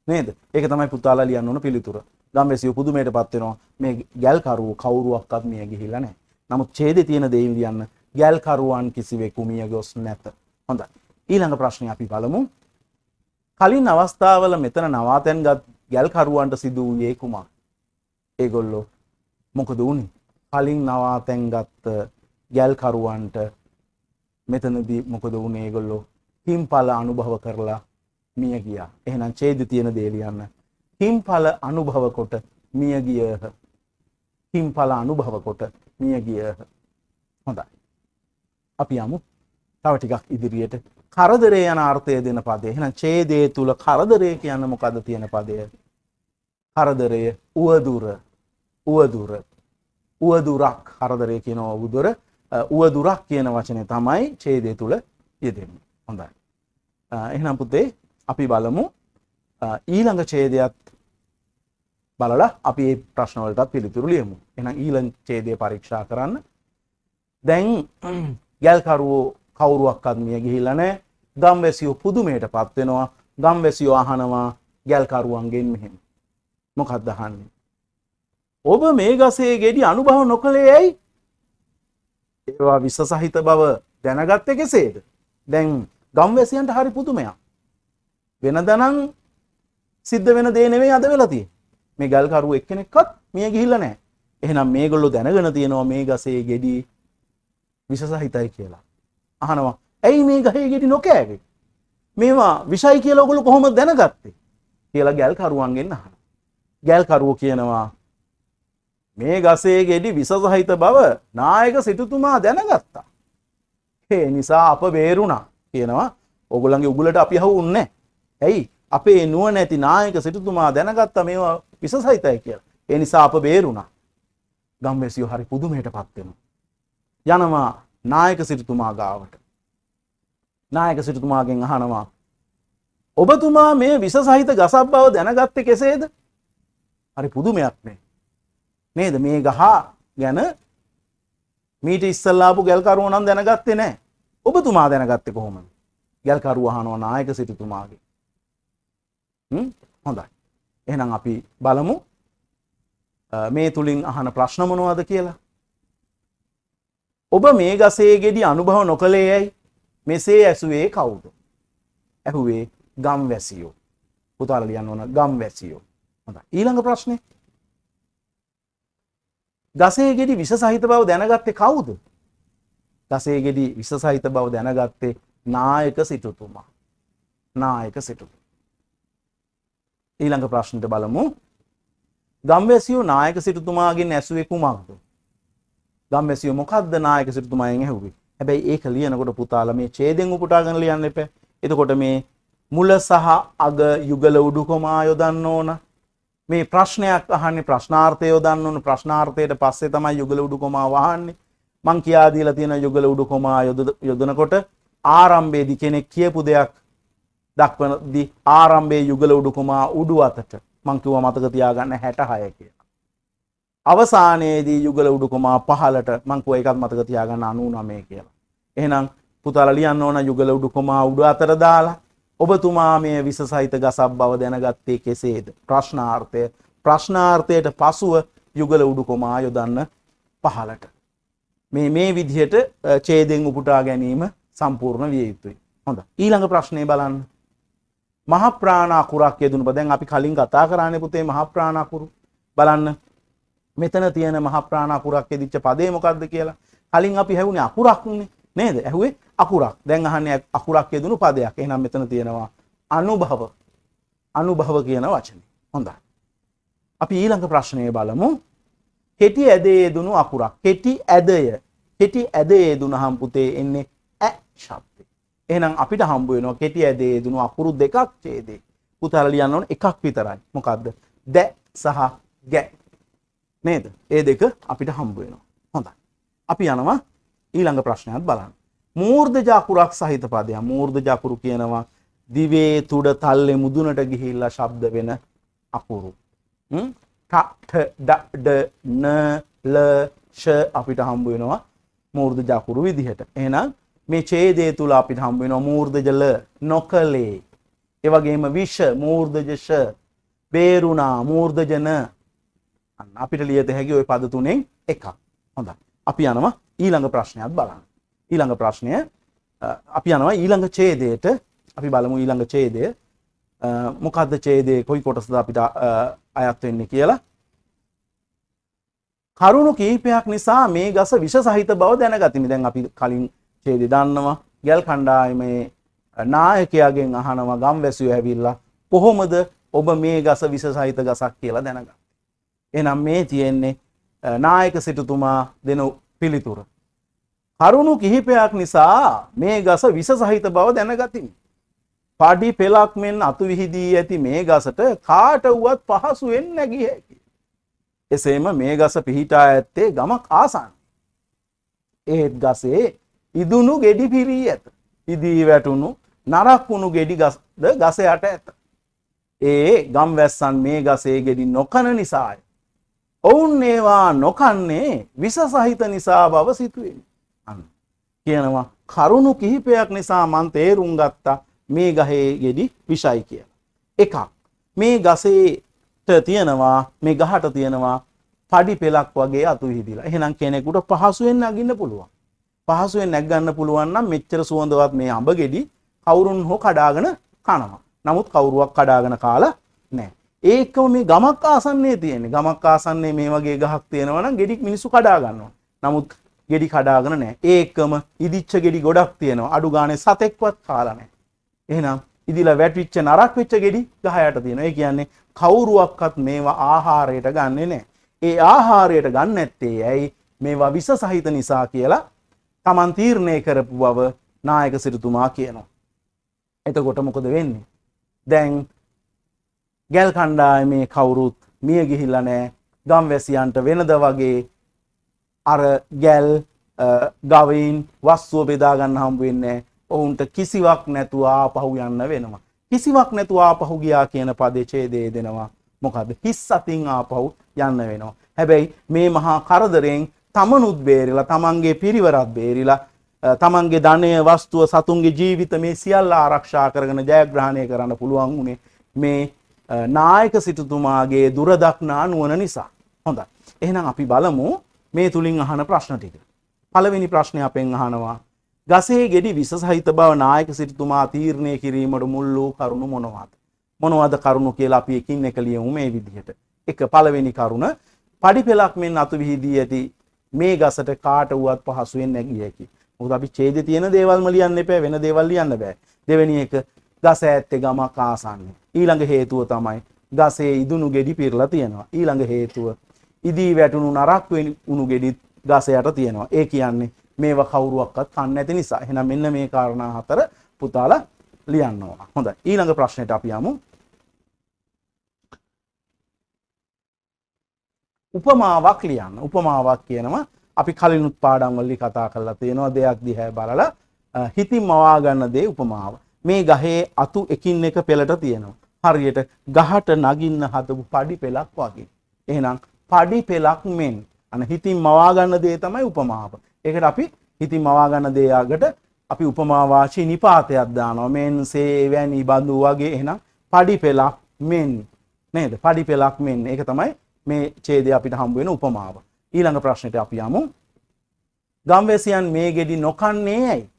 නේද? ඒක තමයි පුතාලා ලියන්න ඕන පිළිතුර. ගම්වැසියෝ පුදුමයටපත් වෙනවා. මේ ගැල්කරුවෝ කවුරුවක්වත් මිය ගිහිල්ලා නැහැ. නමුත් ඡේදේ තියෙන දේ ලියන්න ගැල්කරුවන් කිසිවෙකු මිය ගොස් නැත. හොඳයි. ඊළඟ ප්‍රශ්නේ අපි බලමු. කලින් අවස්ථාවල මෙතන නවාතැන්ගත් ගැල්කරුවන්ට සිදු වූයේ කුමක්? ඒගොල්ලෝ මොකද වුනේ? කලින් නවාතැන්ගත් ගැල්කරුවන්ට මෙතනදී මොකද වුනේ? ඒගොල්ලෝ හිම්ඵල අනුභව කරලා මිය ගියා. එහෙනම් ඡේදේ තියෙන දේ ලියන්න. හිම්ඵල අනුභව කොට මිය ගියහ. හිම්ඵල අනුභව කොට මිය ගියහ. හොඳයි. අපි යමු තව ටිකක් ඉදිරියට. කරදරේ යන අර්ථය දෙන පදේ. එහෙනම් ඡේදයේ තුල කරදරේ කියන්නේ මොකද්ද තියෙන පදය? කරදරය උවදුර. උවදුරක්. කරදරේ කියනවා උවදුර. උවදුරක් කියන වචනේ තමයි ඡේදයේ තුල යෙදෙන්නේ. හොඳයි. එහෙනම් පුතේ අපි බලමු ඊළඟ ඡේදයත් බලලා අපි මේ ප්‍රශ්න වලටත් පිළිතුරු ලියමු. එහෙනම් ඊළඟ ඡේදය පරීක්ෂා කරන්න. දැන් ගැල්කරුවෝ කවුරුවක්වත් මිය ගිහිල්ලා නැහැ. ගම්වැසියෝ පුදුමයටපත් වෙනවා. ගම්වැසියෝ අහනවා ගැල්කරුවන්ගෙන් මෙහෙම. මොකක්ද අහන්නේ? ඔබ මේ ගසේ ගෙඩි අනුභව නොකළේ ඇයි? ඒවා විස සහිත බව දැනගත්තේ කෙසේද? දැන් ගම්වැසියන්ට හරි පුදුමයක්. වෙනදනම් සිද්ධ වෙන දේ නෙවෙයි අද වෙලා තියෙන්නේ. මේ ගල්කරුවෝ එක්කෙනෙක්වත් මිය ගිහිල්ලා නැහැ. එහෙනම් මේගොල්ලෝ දැනගෙන තියෙනවා මේ ගසේ ගෙඩි විස සහිතයි කියලා. අහනවා ඇයි මේ ගහේ ගෙඩි නොකෑවේ? මේවා විෂයි කියලා ඔයගොල්ලෝ කොහොමද දැනගත්තේ? කියලා ගල්කරුවන්ගෙන් අහනවා. ගල්කරුවෝ කියනවා මේ ගසේ ගෙඩි විස සහිත බව නායක සිටුතුමා දැනගත්තා. ඒ නිසා අප බේරුණා කියනවා. ඔයගොල්ලන්ගේ උගුලට අපි හවුන්නේ නැහැ. ඇයි? අපේ නුවණැති නායක සිටුතුමා දැනගත්තා මේවා විස සහිතයි කියලා. ඒ නිසා අප බේරුණා. ගම්වැසියෝ හරි පුදුමයටපත් වෙනවා. යනවා නායක සිටුතුමා ගාවට. නායක සිටුතුමාගෙන් අහනවා ඔබතුමා මේ විස සහිත ගසක් බව දැනගත්තේ කෙසේද? හරි පුදුමයක් නේ. නේද? මේ ගහ ගැන මීට ඉස්සල්ලා ආපු ගල්කරුවෝ නම් දැනගත්තේ නැහැ. ඔබතුමා දැනගත්තේ කොහොමද? ගල්කරුවෝ අහනවා නායක සිටුතුමාගෙන්. හොඳයි. එහෙනම් අපි බලමු මේ තුලින් අහන ප්‍රශ්න මොනවද කියලා. ඔබ මේ ගසේ ගෙඩි අනුභව නොකළේ ඇයි? මෙසේ ඇසුවේ කවුද? ඇහුවේ ගම්වැසියෝ. පුතාලා ලියන්න ඕන ගම්වැසියෝ. හොඳයි. ඊළඟ ප්‍රශ්නේ. ගසේ ගෙඩි විස සහිත බව දැනගත්තේ කවුද? ගසේ ගෙඩි විස සහිත බව දැනගත්තේ නායක සිටුතුමා. නායක සිටුතුමා. ඊළඟ ප්‍රශ්නෙට බලමු. ගම්වැසියෝ නායක සිටුතුමාගෙන් ඇසුවේ කුමක්ද? ගම්වැසියෝ මොකද්ද නායක සිටුතුමාගෙන් ඇහුවේ? හැබැයි ඒක ලියනකොට පුතාලා මේ ඡේදයෙන් උපුටාගෙන ලියන්න එපා. එතකොට මේ මුල සහ අග යුගල උඩුකමා යොදන්න ඕන. මේ ප්‍රශ්නයක් අහන්නේ ප්‍රශ්නාර්ථය යොදන්න ඕන. ප්‍රශ්නාර්ථයට පස්සේ තමයි යුගල උඩුකමා වහන්නේ. මං කියා දීලා තියෙන යුගල උඩුකමා යොදනකොට ආරම්භයේදී කෙනෙක් කියපු දෙයක් දක්වනදී ආරම්භයේ යුගල උඩුකමා උඩු අතට මං කිව්වා මතක තියාගන්න 66 කියලා. අවසානයේදී යුගල උඩුකමා පහළට මං කිව්වා ඒකත් මතක තියාගන්න 99 කියලා. එහෙනම් පුතාලා ලියන්න ඕන යුගල උඩුකමා උඩු අතට දාලා ඔබතුමා මේ විස සහිත ගසක් බව දැනගත්තේ කෙසේද? ප්‍රශ්නාර්ථය. ප්‍රශ්නාර්ථයට පසුව යුගල උඩුකමා යොදන්න පහළට. මේ විදිහට ඡේදයෙන් උපුටා ගැනීම සම්පූර්ණ විය යුතුයි. හොඳයි. ඊළඟ ප්‍රශ්නේ බලන්න. මහ ප්‍රාණ අකුරක් යෙදුණු බව. දැන් අපි කලින් කතා කරානේ පුතේ මහ ප්‍රාණ අකුරු. බලන්න. මෙතන තියෙන මහ ප්‍රාණ අකුරක් යෙදිච්ච පදේ මොකක්ද කියලා. කලින් අපි හැවුනේ අකුරක් නේද? ඇහුවේ අකුරක්. දැන් අහන්නේ අකුරක් යෙදුණු පදයක්. එහෙනම් මෙතන තියෙනවා අනුභව. අනුභව කියන වචනේ. හොඳයි. අපි ඊළඟ ප්‍රශ්නය බලමු. කෙටි ඇදේ යෙදුණු අකුරක්. කෙටි ඇදය. කෙටි ඇදේ යෙදුණාම පුතේ එන්නේ ඈ ශබ්දේ. එහෙනම් අපිට හම්බ වෙනවා කෙටි ඇදේ යෙදුණු අකුරු දෙකක් ඡේදේ. පුතාලා ලියන්න ඕන එකක් විතරයි. මොකද්ද? ද සහ ගැ. නේද? ඒ දෙක අපිට හම්බ වෙනවා. හොඳයි. අපි යනවා ඊළඟ ප්‍රශ්නයත් බලන්න. මූර්ධජ අකුරක් සහිත පදයක්. මූර්ධජ අකුරු කියනවා දිවේ තුඩ තල්ලේ මුදුනට ගිහිල්ලා ශබ්ද වෙන අකුරු. ට ඩ ඩ න ල ෂ අපිට හම්බ වෙනවා මූර්ධජ අකුරු විදිහට. එහෙනම් මේ ඡේදය තුල අපිට හම්බ වෙනවා මූර්ධජ ල නොකලේ. ඒ වගේම විෂ මූර්ධජ ෂ බේරුණා මූර්ධජ න. අන්න අපිට ලියත හැකි ওই පද තුනෙන් එකක්. හොඳයි. අපි යනවා ඊළඟ ප්‍රශ්නයත් බලන්න. ඊළඟ ප්‍රශ්නය අපි යනවා ඊළඟ ඡේදයට. අපි බලමු ඊළඟ ඡේදය මොකද්ද ඡේදයේ කොයි කොටසද අපිට අයත් වෙන්නේ කියලා. කරුණු කීපයක් නිසා මේ ගස විෂ සහිත බව දැනගතිමි. දැන් අපි කලින් ඡේදය දන්නවා. ගල් කණ්ඩායමේ නායකයාගෙන් අහනවා ගම්වැසියෝ ඇවිල්ලා කොහොමද ඔබ මේ ගස විෂ සහිත ගසක් කියලා දැනගත්තේ? එහෙනම් මේ තියෙන්නේ නායක සිටුතුමා දෙන පිළිතුර. කරුණු කිහිපයක් නිසා මේ ගස විෂ සහිත බව දැනගතිමි. පඩි පෙලක් මෙන් අතු විහිදී ඇති මේ ගසට කාට වුවත් පහසුවෙන් නැගිය හැකිය. එසේම මේ ගස පිහිටා ඇත්තේ ගමක් ආසන්න. ඒත් ගසේ ඉදුණු ගෙඩි පිරී ඇත. ඉදී වැටුණු නරක් වුණු ගෙඩි ගස්ද ගස යට ඇත. ඒ ගම්වැස්සන් මේ ගසේ ගෙඩි නොකන නිසාය. ඔවුන් ඒවා නොකන්නේ විෂ සහිත නිසා බව සිතුවෙමි. කියනවා කරුණු කිහිපයක් නිසා මං තේරුම් ගත්තා මේ ගහේ ගෙඩි විෂයි කියලා. එකක් මේ ගසේට තියෙනවා මේ ගහට තියෙනවා පඩි පෙලක් වගේ අතු විහිදිලා. එහෙනම් කෙනෙකුට පහසුවෙන් නගින්න පුළුවන්. පහසුවෙන් නැග්ගන්න පුළුවන් නම් මෙච්චර සුවඳවත් මේ අඹ ගෙඩි කවුරුන් හෝ කඩාගෙන කනවා. නමුත් කවුරුවක් කඩාගෙන කාලා නැහැ. ඒකම මේ ගමක් ආසන්නයේ තියෙන්නේ. ගමක් ආසන්නයේ මේ වගේ ගහක් තියෙනවා නම් ගෙඩි මිනිස්සු කඩා ගන්නවා. නමුත් ගෙඩි කඩාගෙන නැහැ. ඒකම ඉදිච්ච ගෙඩි ගොඩක් තියෙනවා. අඩු ගානේ සතෙක්වත් කාලා නැහැ. එහෙනම් ඉදිලා වැටිච්ච නරක් වෙච්ච ගෙඩි ගහ යට තියෙනවා. ඒ කියන්නේ කවුරුවක්වත් මේවා ආහාරයට ගන්නෙ නැහැ. ඒ ආහාරයට ගන්න නැත්තේ ඇයි? මේවා විස සහිත නිසා කියලා Taman තීරණය කරපු බව නායක සිටුතුමා කියනවා. එතකොට මොකද වෙන්නේ? දැන් ගැල් කණ්ඩායමේ කවුරුත් මිය ගිහිල්ලා නැහැ. ගම්වැසියන්ට වෙනද වගේ අර ගැල් ගවයින් වස්තුව බෙදා ගන්න හම්බ වෙන්නේ නැහැ. ඔවුන්ට කිසිවක් නැතුව ආපහු යන්න වෙනවා. කිසිවක් නැතුව ආපහු ගියා කියන පදේ ඡේදයේ දෙනවා. මොකද හිස් අතින් ආපහු යන්න වෙනවා. හැබැයි මේ මහා කරදරෙන් තමනුත් බේරිලා තමන්ගේ පිරිවරත් බේරිලා තමන්ගේ ධනය වස්තුව සතුන්ගේ ජීවිත මේ සියල්ල ආරක්ෂා කරගෙන ජයග්‍රහණය කරන්න පුළුවන් උනේ මේ නායක සිටුතුමාගේ දුරදක්නා නුවණ නිසා. හොඳයි. එහෙනම් අපි බලමු මේ තුලින් අහන ප්‍රශ්න ටික. පළවෙනි ප්‍රශ්නේ අපෙන් අහනවා ගසේ ගෙඩි විස සහිත බව නායක සිටුතුමා තීරණය කිරීමට මුල් වූ කරුණු මොනවාද? මොනවද කරුණු කියලා අපි එකින් එක ලියමු මේ විදිහට. එක පළවෙනි කරුණ පඩි පෙලක් මෙන් අතු විහිදී ඇති මේ ගසට කාට වුවත් පහසුවෙන් නැගිය හැකි. මොකද අපි ඡේදයේ තියෙන දේවල්ම ලියන්න එපා වෙන දේවල් ලියන්න බෑ. දෙවෙනි එක ගස ඇත්තේ ගමක් ආසන්නේ. ඊළඟ හේතුව තමයි ගසේ ඉදුණු ගෙඩි පිරලා තියෙනවා. ඊළඟ හේතුව ඉදී වැටුණු නරක් වුණු ගෙඩිත් ගස යට තියෙනවා. ඒ කියන්නේ මේවා කවුරුවක්වත් කන්නේ නැති නිසා. එහෙනම් මෙන්න මේ කාරණා හතර පුතාලා ලියන්න ඕන. හොඳයි. ඊළඟ ප්‍රශ්නෙට අපි යමු. උපමාවක් ලියන්න. උපමාවක් කියනවා අපි කලිනුත් පාඩම් වලදී කතා කරලා තියෙනවා දෙයක් දිහා බලලා හිතින් මවා ගන්න දේ උපමාව. මේ ගහේ අතු එකින් එක පෙළට තියෙනවා. හරියට ගහට නගින්න හදපු පඩි පෙළක් වගේ. එහෙනම් පඩි පෙළක් මෙන් අන හිතින් මවා ගන්න දේ තමයි උපමාව. ඒකට අපි හිතින් මවා ගන්න දේ ආගට අපි උපමා වාචී නිපාතයක් දානවා. මෙන් සේ වැනි බඳු වගේ. එහෙනම් පඩි පෙළක් මෙන් නේද? පඩි පෙළක් මෙන්. ඒක තමයි මේ ඡේදය අපිට හම්බ වෙන උපමාව. ඊළඟ ප්‍රශ්නෙට අපි යමු. ගම්වැසියන් මේ ගෙඩි නොකන්නේ ඇයි?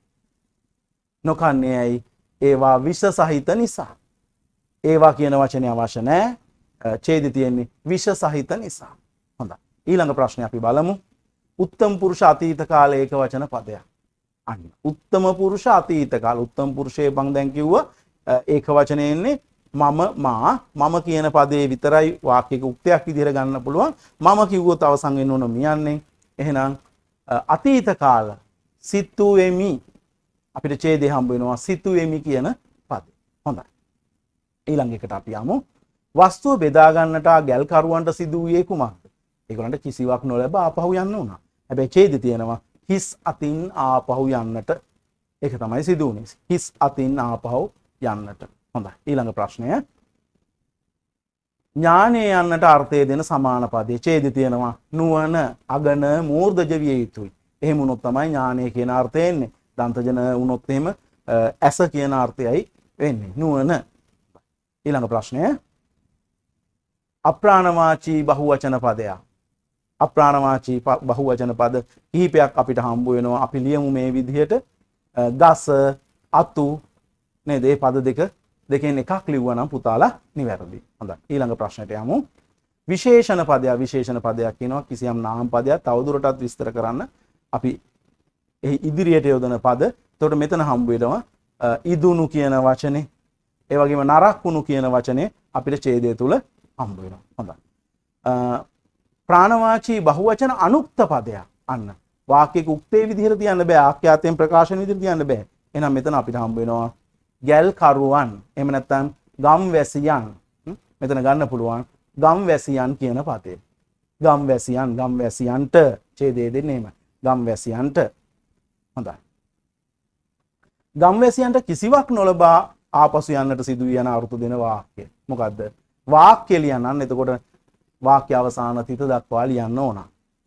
නොකන්නේ ඇයි? ඒවා විෂ සහිත නිසා. ඒවා කියන වචනේ අවශ්‍ය නැහැ. ඡේදෙ තියෙන්නේ විෂ සහිත නිසා. හොඳයි. ඊළඟ ප්‍රශ්නේ අපි බලමු. උත්තම පුරුෂ අතීත කාලයේ ඒක වචන පදයක්. අන්න. උත්තම පුරුෂ අතීත කාල. උත්තම පුරුෂයේ බං දැන් කිව්වා ඒක වචනේ එන්නේ මම කියන පදේ විතරයි වාක්‍යයක උක්තයක් විදිහට ගන්න පුළුවන්. මම කිව්වොත් අවසන් වෙන්න ඕන මියන්නේ. එහෙනම් අතීත කාල සිතුවෙමි අපිට ඡේදය හම්බ වෙනවා සිතුවෙමි කියන පදේ. හොඳයි. ඊළඟ එකට අපි යමු. වස්තුව බෙදා ගන්නට ගැල් කරුවන්ට සිදු වූයේ කුමක්ද? ඒගොල්ලන්ට කිසිවක් නොලැබ ආපහු යන්න උනා. හැබැයි ඡේදය තියෙනවා හිස් අතින් ආපහු යන්නට. ඒක තමයි සිදු වුනේ. හිස් අතින් ආපහු යන්නට. හොඳයි. ඊළඟ ප්‍රශ්නය. ඥානය යන්නට අර්ථය දෙන සමාන පදේ ඡේදය තියෙනවා නුවණ අගන මූර්ධජ විය යුතුයි. එහෙම වුණොත් තමයි ඥානය කියන අර්ථය එන්නේ. දන්තජන වුණොත් එහෙම ඇස කියන අර්ථයයි වෙන්නේ. නුවණ. ඊළඟ ප්‍රශ්නය. අප්‍රාණවාචී බහුවචන පදයක්. අප්‍රාණවාචී බහුවචන පද කිහිපයක් අපිට හම්බ වෙනවා. අපි ලියමු මේ විදිහට ගස අතු නේද? මේ පද දෙකෙන් එකක් ලිව්වා නම් පුතාලා නිවැරදි. හොඳයි. ඊළඟ ප්‍රශ්නයට යමු. විශේෂණ පදයක්. විශේෂණ පදයක් කියනවා කිසියම් නාම පදයක් තවදුරටත් විස්තර කරන්න අපි එහි ඉදිරියට යොදන පද. එතකොට මෙතන හම්බ වෙනවා ඉදුණු කියන වචනේ. ඒ වගේම නරක් වුණු කියන වචනේ අපිට ඡේදය තුල හම්බ වෙනවා. හොඳයි. ප්‍රාණවාචී බහුවචන අනුක්ත පදයක්. අන්න. වාක්‍යයක උක්තේ විදිහට තියන්න බෑ. ආඛ්‍යාතයෙන් ප්‍රකාශන විදිහට තියන්න බෑ. එහෙනම් මෙතන අපිට හම්බ වෙනවා ගැල් කරුවන්. එහෙම නැත්නම් ගම්වැසියන්. මෙතන ගන්න පුළුවන් ගම්වැසියන් කියන පදේ. ගම්වැසියන්ට ඡේදය දෙන්නේ එහෙම. ගම්වැසියන්ට. හොඳයි. ගම්වැසියන්ට කිසිවක් නොලබා ආපසු යන්නට සිදු යන අර්ථ දෙන වාක්‍ය. මොකද්ද? වාක්‍ය ලියන්න. එතකොට වාක්‍ය අවසාන තිත දක්වා ලියන්න ඕන.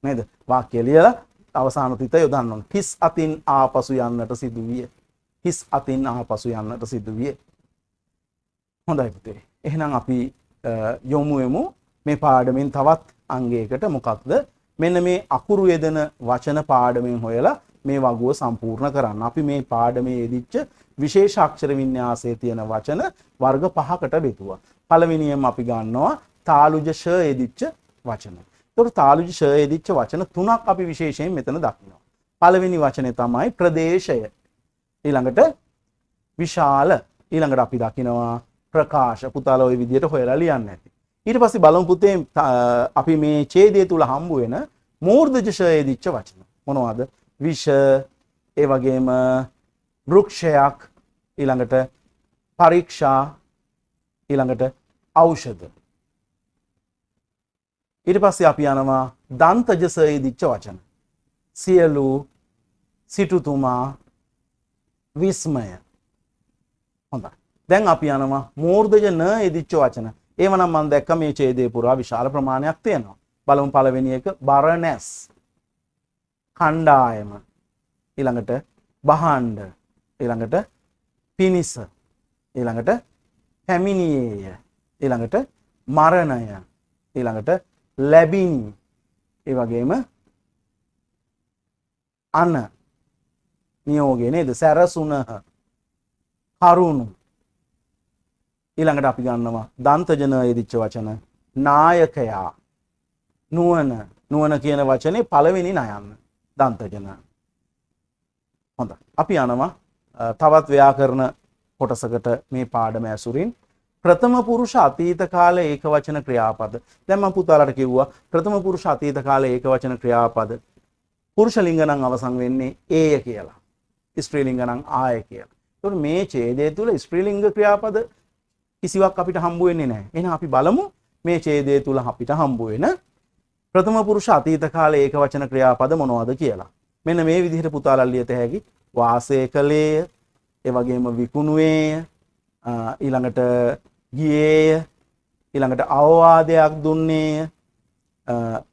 නේද? වාක්‍ය ලියලා අවසාන තිත යොදන්න ඕන. හිස් අතින් ආපසු යන්නට සිදු විය. හිස් අතින් ආපසු යන්නට සිදු විය. හොඳයි පුතේ. එහෙනම් අපි යොමු වෙමු මේ පාඩමෙන් තවත් අංගයකට. මොකක්ද? මෙන්න මේ අකුරු යෙදෙන වචන පාඩමෙන් හොයලා මේ වගුව සම්පූර්ණ කරන්න. අපි මේ පාඩමේ යෙදිච්ච විශේෂ අක්ෂර වින්‍යාසයේ තියෙන වචන වර්ග 5කට බෙදුවා. පළවෙනියෙන්ම අපි ගන්නවා තාලුජ ෂ යෙදිච්ච වචන. ඒතකොට තාලුජ ෂ යෙදිච්ච වචන තුනක් අපි විශේෂයෙන් මෙතන දකිනවා. පළවෙනි වචනේ තමයි ප්‍රදේශය. ඊළඟට විශාල. ඊළඟට අපි දකිනවා ප්‍රකාශ. පුතාලා ওই විදිහට හොයලා ලියන්න ඇති. ඊට පස්සේ බලමු පුතේ අපි මේ ඡේදය තුල හම්බ වෙන මූර්ධජ ෂ යෙදිච්ච වචන. මොනවද? විෂ, ඒ වගේම වෘක්ෂයක්, ඊළඟට පරීක්ෂා, ඊළඟට ඖෂධ. ඊට පස්සේ අපි යනවා දන්තජ ස යෙදිච්ච වචන. සියලු, සිටුතුමා, විස්මය. හොඳයි. දැන් අපි යනවා මූර්ධජ න යෙදිච්ච වචන. ඒවනම් මම දැක්ක මේ ඡේදයේ පුරා විශාල ප්‍රමාණයක් තියෙනවා. බලමු පළවෙනි එක බරණැස්, කණ්ඩායම, ඊළඟට බහණ්ඩ, ඊළඟට පිනිස, ඊළඟට පැමිණියේය, ඊළඟට මරණය, ඊළඟට ලැබිනි, ඒ වගේම අන නියෝගය නේද? සැරසුනහ, කරුණු. ඊළඟට අපි ගන්නවා දන්තජන යෙදිච්ච වචන නායකයා, නුවණ. නුවණ කියන වචනේ පළවෙනි නයන්න දන්තජන. හොඳයි. අපි යනවා තවත් ව්‍යාකරණ කොටසකට මේ පාඩම ඇසුරින්. ප්‍රථම පුරුෂ අතීත කාල ඒකවචන ක්‍රියාපද. දැන් මම පුතාලට කිව්වා ප්‍රථම පුරුෂ අතීත කාල ඒකවචන ක්‍රියාපද පුරුෂ ලිංග නම් අවසන් වෙන්නේ ඒය කියලා. ස්ත්‍රී ලිංග නම් ආය කියලා. ඒතකොට මේ ඡේදය තුල ස්ත්‍රී ලිංග ක්‍රියාපද කිසිවක් අපිට හම්බ වෙන්නේ නැහැ. එහෙනම් අපි බලමු මේ ඡේදය තුල අපිට හම්බ වෙන ප්‍රථම පුරුෂ අතීත කාල ඒකවචන ක්‍රියාපද මොනවද කියලා. මෙන්න මේ විදිහට පුතාලා ලියත හැකි. වාසය කළේය, ඒ වගේම විකුණුවේය, ඊළඟට ගියේය, ඊළඟට අවවාදයක් දුන්නේය,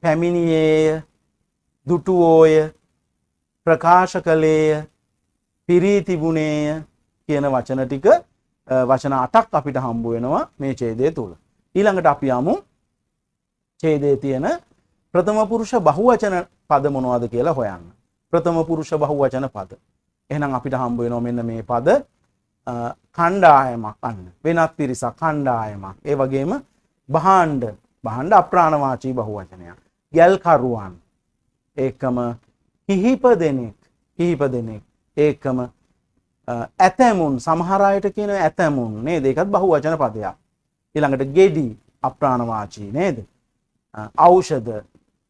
පැමිණියේය, දුටුවෝය, ප්‍රකාශ කළේය, පිරී තිබුණේය කියන වචන ටික වචන 8ක් අපිට හම්බ වෙනවා මේ ඡේදය තුල. ඊළඟට අපි යමු ඡේදයේ තියෙන ප්‍රථම පුරුෂ බහුවචන පද මොනවද කියලා හොයන්න. ප්‍රථම පුරුෂ බහුවචන පද. එහෙනම් අපිට හම්බ වෙනවා මෙන්න මේ පද කණ්ඩායමක් අන්න. වෙනත් පිරිසක් කණ්ඩායමක්. ඒ වගේම බහණ්ඩ. බහණ්ඩ අප්‍රාණවාචී බහුවචනයක්. ගැල්කරුවන්. ඒකම කිහිප දෙනෙක්. කිහිප දෙනෙක්. ඒකම ඇතැමුන්. සමහර අයට කියන ඇතැමුන් නේද? ඒකත් බහුවචන පදයක්. ඊළඟට ගෙඩි අප්‍රාණවාචී නේද? ඖෂධ.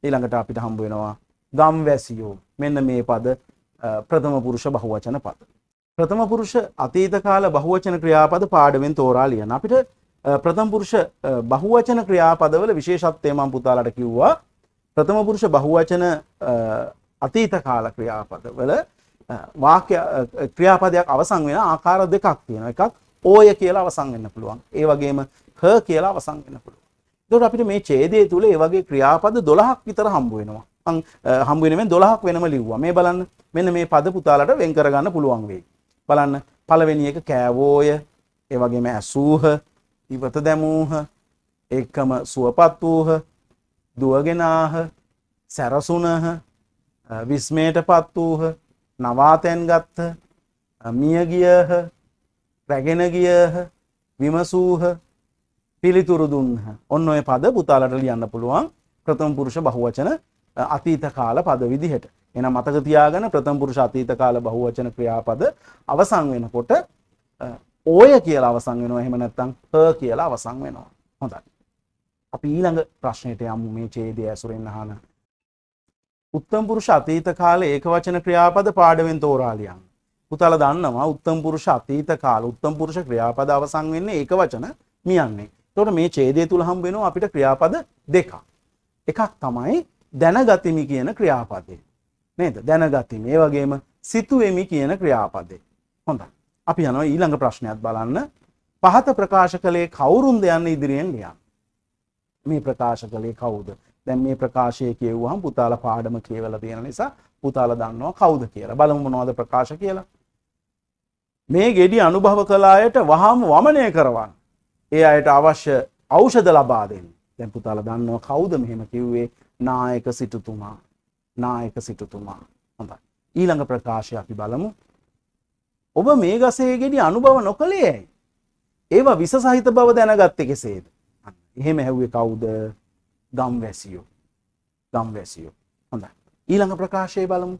ඊළඟට අපිට හම්බ වෙනවා ගම්වැසියෝ. මෙන්න මේ පද ප්‍රථම පුරුෂ බහුවචන පද. ප්‍රථම පුරුෂ අතීත කාල බහුවචන ක්‍රියාපද පාඩමෙන් තෝරා ලියන්න. අපිට ප්‍රථම පුරුෂ බහුවචන ක්‍රියාපදවල විශේෂත්වය මම පුතාලට කිව්වා. ප්‍රථම පුරුෂ බහුවචන අතීත කාල ක්‍රියාපදවල වාක්‍ය ක්‍රියාපදයක් අවසන් වෙන ආකාර දෙකක් තියෙනවා. එකක් ඕය කියලා අවසන් වෙන්න පුළුවන්. ඒ වගේම හ කියලා අවසන් වෙන්න පුළුවන්. ඒකට අපිට මේ ඡේදයේ තුල ඒ වගේ ක්‍රියාපද 12ක් විතර හම්බ වෙනවා. හම්බ වෙනවෙන් 12ක් වෙනම ලිව්වා. මේ බලන්න. මෙන්න මේ පද පුතාලට වෙන් කරගන්න පුළුවන් වෙයි. බලන්න. පළවෙනි එක කෑවෝය, ඒ වගේම ඇසූහ, ඉවත දැමූහ, ඒකම සුවපත් වූහ, දුවගෙන ආහ, සැරසුනහ, විස්මයටපත් වූහ, නවාතැන් ගත්හ, මිය ගියහ, රැගෙන ගියහ, විමසූහ, පිළිතුරු දුන්හ. ඔන්න ඔය පද පුතාලට ලියන්න පුළුවන් ප්‍රථම පුරුෂ බහුවචන අතීත කාල පද විදිහට. එහෙනම් මතක තියාගන්න ප්‍රථම පුරුෂ අතීත කාල බහුවචන ක්‍රියාපද අවසන් වෙනකොට ඕය කියලා අවසන් වෙනවා. එහෙම නැත්නම් හ කියලා අවසන් වෙනවා. හොඳයි. අපි ඊළඟ ප්‍රශ්නෙට යමු මේ ඡේදය ඇසුරෙන් අහන. උත්තම පුරුෂ අතීත කාල ඒකවචන ක්‍රියාපද පාඩමෙන් තෝරා ලියන්න. පුතාලා දන්නවා උත්තම පුරුෂ අතීත කාල උත්තම පුරුෂ ක්‍රියාපද අවසන් වෙන්නේ ඒකවචන මියන්නේ. එතකොට මේ ඡේදය තුල හම්බ වෙනවා අපිට ක්‍රියාපද දෙකක්. එකක් තමයි දැනගතිමි කියන ක්‍රියාපදේ. නේද? දැනගතිමි. ඒ වගේම සිතුවෙමි කියන ක්‍රියාපදේ. හොඳයි. අපි යනවා ඊළඟ ප්‍රශ්නයත් බලන්න. පහත ප්‍රකාශ කළේ කවුරුන්ද යන්න ඉදිරියෙන් ලියන්න. මේ ප්‍රකාශ කළේ කවුද? දැන් මේ ප්‍රකාශය කියවුවහම පුතාලා පාඩම කියවලා තියෙන නිසා පුතාලා දන්නවා කවුද කියලා. බලමු මොනවද ප්‍රකාශ කියලා. මේ ගෙඩි අනුභව කළ අයට වහාම වමනය කරවන්න. ඒ අයට අවශ්‍ය ඖෂධ ලබා දෙන්න. දැන් පුතාලා දන්නවා කවුද මෙහෙම කිව්වේ? නායක සිටුතුමා. නායක සිටුතුමා. හොඳයි. ඊළඟ ප්‍රකාශය අපි බලමු. ඔබ මේ ගසේ ගෙඩි අනුභව නොකළේ ඇයි? ඒවා විස සහිත බව දැනගත්තේ කෙසේද? එහෙම ඇහුවේ කවුද? ගම්වැසියෝ. ගම්වැසියෝ. හොඳයි. ඊළඟ ප්‍රකාශය බලමු.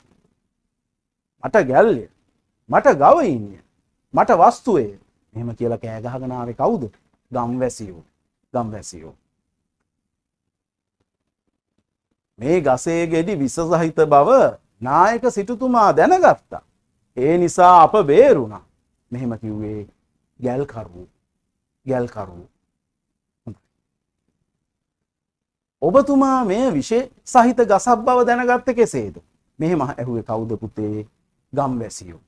මට ගැල්ලය. මට ගවයින්ය. මට වස්තුවේ. එහෙම කියලා කෑ ගහගෙන ආවේ කවුද? ගම්වැසියෝ. ගම්වැසියෝ. මේ ගසේ ගෙඩි විස සහිත බව නායක සිටුතුමා දැනගත්තා. ඒ නිසා අප බේරුණා. මෙහෙම කිව්වේ ගැල්කරු. ගැල්කරු. ඔබතුමා මේ විශේෂ සහිත ගසක් බව දැනගත්තේ කෙසේද? මෙහෙම ඇහුවේ කවුද පුතේ? ගම්වැසියෝ.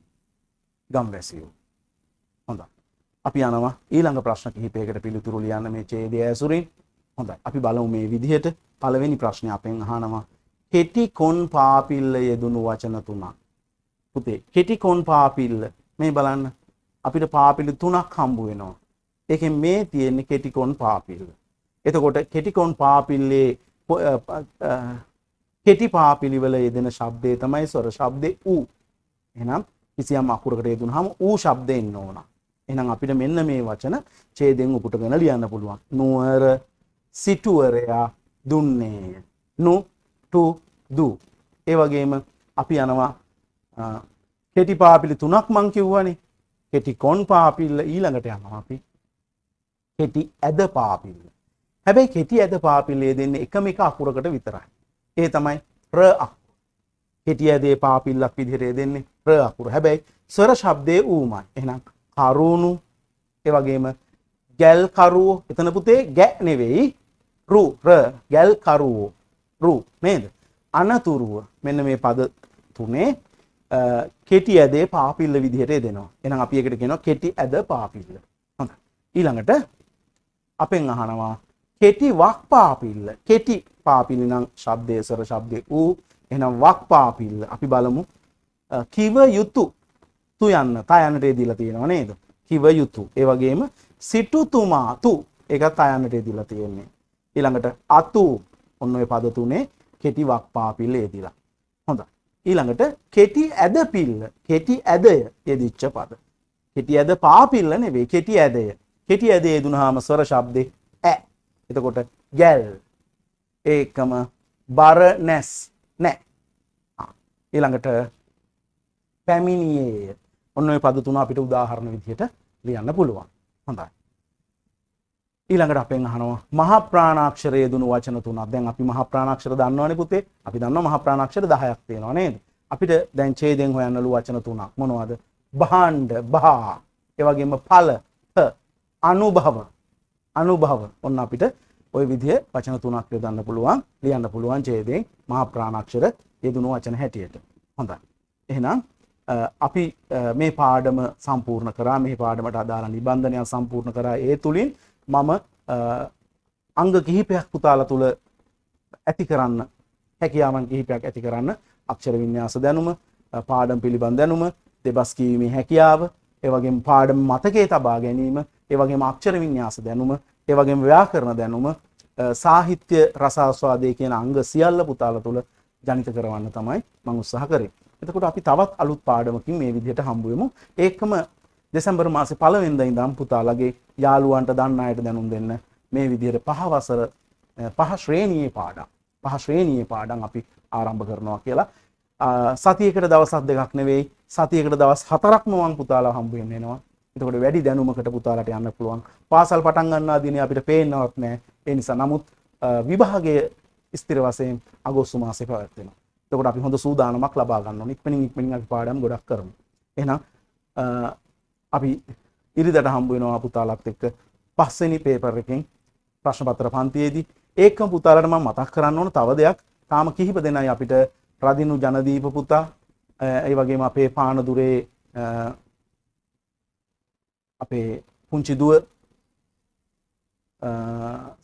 ගම්වැසියෝ. හොඳයි. අපි යනවා ඊළඟ ප්‍රශ්න කිහිපයකට පිළිතුරු ලියන්න මේ ඡේදය ඇසුරින්. හොඳයි. අපි බලමු මේ විදිහට පළවෙනි ප්‍රශ්නේ අපෙන් අහනවා කෙටි කොන් පාපිල්ල යෙදුණු වචන තුනක්. පුතේ කෙටි කොන් පාපිල්ල මේ බලන්න අපිට පාපිලි තුනක් හම්බ වෙනවා. ඒකෙන් මේ තියෙන්නේ කෙටි කොන් පාපිල්ල. එතකොට කෙටි කොන් පාපිල්ලේ කෙටි පාපිලි වල යෙදෙන ශබ්දය තමයි ස්වර ශබ්දේ ඌ. එහෙනම් කිසියම් අකුරකට යෙදුනහම ඌ ශබ්දේ එන්න ඕන. එහෙනම් අපිට මෙන්න මේ වචන ඡේදයෙන් උපුටගෙන ලියන්න පුළුවන්. නුවර සිටුවරයා දුන්නේය. නු ටු දු. ඒ වගේම අපි යනවා කෙටි පාපිලි තුනක් මං කිව්වනේ. කෙටි කොන් පාපිල්ල ඊළඟට යනවා අපි කෙටි ඇද පාපිල්ල. හැබැයි කෙටි ඇද පාපිල්ලේ දෙන්නේ එකම එක අකුරකට විතරයි. ඒ තමයි ර අකුර. කෙටි ඇදේ පාපිල්ලක් විදිහට දෙන්නේ ර අකුර. හැබැයි ස්වර ශබ්දයේ ඌමයි. එහෙනම් කරුණු ඒ වගේම ගැල් කරුවෝ. එතන පුතේ ගැ නෙවෙයි රු ර ගැල් කරුවෝ රු නේද? අනතුරුව මෙන්න මේ පද තුනේ කෙටි ඇදේ පාපිල්ල විදිහට දෙනවා. එහෙනම් අපි එකට කියනවා කෙටි ඇද පාපිල්ල. හොඳයි. ඊළඟට අපෙන් අහනවා කෙටි වක් පාපිල්ල. කෙටි පාපිල්ල නම් ශබ්දයේ ස්වර ශබ්දේ ඌ. එහෙනම් වක් පාපිල්ල අපි බලමු. කිව යුතු තු යන්න තයන්නට දීලා තියෙනවා නේද? කිව යුතු. ඒ වගේම සිටුතුමා තු ඒකත් තයන්නට දීලා තියෙන්නේ. ඊළඟට අතු ඔන්න ඔය පද තුනේ කෙටි වක් පාපිල්ල යෙදිලා. හොඳයි. ඊළඟට කෙටි ඇද පිල්ල. කෙටි ඇදය යෙදිච්ච පද. කෙටි ඇද පාපිල්ල නෙවෙයි කෙටි ඇදය. කෙටි ඇදේ යෙදුනහම ස්වර ශබ්දේ ඈ. එතකොට ගැල්. ඒකම බර නැස් නෑ. ඊළඟට පැමිණියේ. ඔන්න ඔය පද තුන අපිට උදාහරණ විදිහට ලියන්න පුළුවන්. හොඳයි. ඊළඟට අපෙන් අහනවා මහ ප්‍රාණාක්ෂරය යෙදුණු වචන තුනක්. දැන් අපි මහ ප්‍රාණාක්ෂර දන්නවනේ පුතේ. අපි දන්නවා මහ ප්‍රාණාක්ෂර 10ක් තියෙනවා නේද? අපිට දැන් ඡේදයෙන් හොයන්නලු වචන තුනක්. මොනවද? භාණ්ඩ භා. ඒ වගේම ඵල ත. අනුභව අනුභව. ඔන්න අපිට ওই විදිහේ වචන තුනක් යොදන්න පුළුවන්. ලියන්න පුළුවන් ඡේදයෙන් මහ ප්‍රාණාක්ෂර යෙදුණු වචන හැටියට. හොඳයි. එහෙනම් අපි මේ පාඩම සම්පූර්ණ කරා. මේ පාඩමට අදාළ නිබන්ධනයක් සම්පූර්ණ කරා. ඒ තුලින් මම අංග කිහිපයක් පුතාලා තුල ඇති කරන්න හැකියාවන් කිහිපයක් ඇති කරන්න අක්ෂර වින්‍යාස දැනුම, පාඩම් පිළිබඳ දැනුම, දෙබස් කියීමේ හැකියාව, ඒ වගේම පාඩම් මතකයේ තබා ගැනීම, ඒ වගේම අක්ෂර වින්‍යාස දැනුම, ඒ වගේම ව්‍යාකරණ දැනුම, සාහිත්‍ය රසාස්වාදයේ කියන අංග සියල්ල පුතාලා තුල ජනිත කරවන්න තමයි මම උත්සාහ කරේ. එතකොට අපි තවත් අලුත් පාඩමකින් මේ විදිහට හම්බ වෙමු. ඒකම දෙසැම්බර් මාසේ 1 වෙනිදා ඉඳන් පුතාලගේ යාළුවන්ට දන්න අයට දැනුම් දෙන්න මේ විදිහට 5 වසර 5 ශ්‍රේණියේ පාඩම් අපි ආරම්භ කරනවා කියලා. සතියකට දවස් දෙකක් නෙවෙයි සතියකට දවස් 4ක්ම මම පුතාලා හම්බ වෙනවා. එතකොට වැඩි දැනුමකට පුතාලට යන්න පුළුවන්. පාසල් පටන් ගන්නා දිනේ අපිට පේන්නවත් නැහැ. ඒ නිසා නමුත් විභාගයේ ස්ථිර වශයෙන් අගෝස්තු මාසේ පැවැත්වෙනවා. එතකොට අපි හොඳ සූදානමක් ලබා ගන්න ඕනේ. ඉක්මනින් අපි පාඩම් ගොඩක් කරමු. එහෙනම් අපි ඉරිදට හම්බ වෙනවා පුතාලත් එක්ක 5 වෙනි පේපර් එකෙන් ප්‍රශ්න පත්‍ර පන්තියේදී. ඒකම පුතාලට මම මතක් කරන්න ඕන තව දෙයක්. තාම කිහිප දෙනයි අපිට රදිනු ජනදීප පුතා, ඒ වගේම අපේ පානදුරේ අපේ පුංචි දුව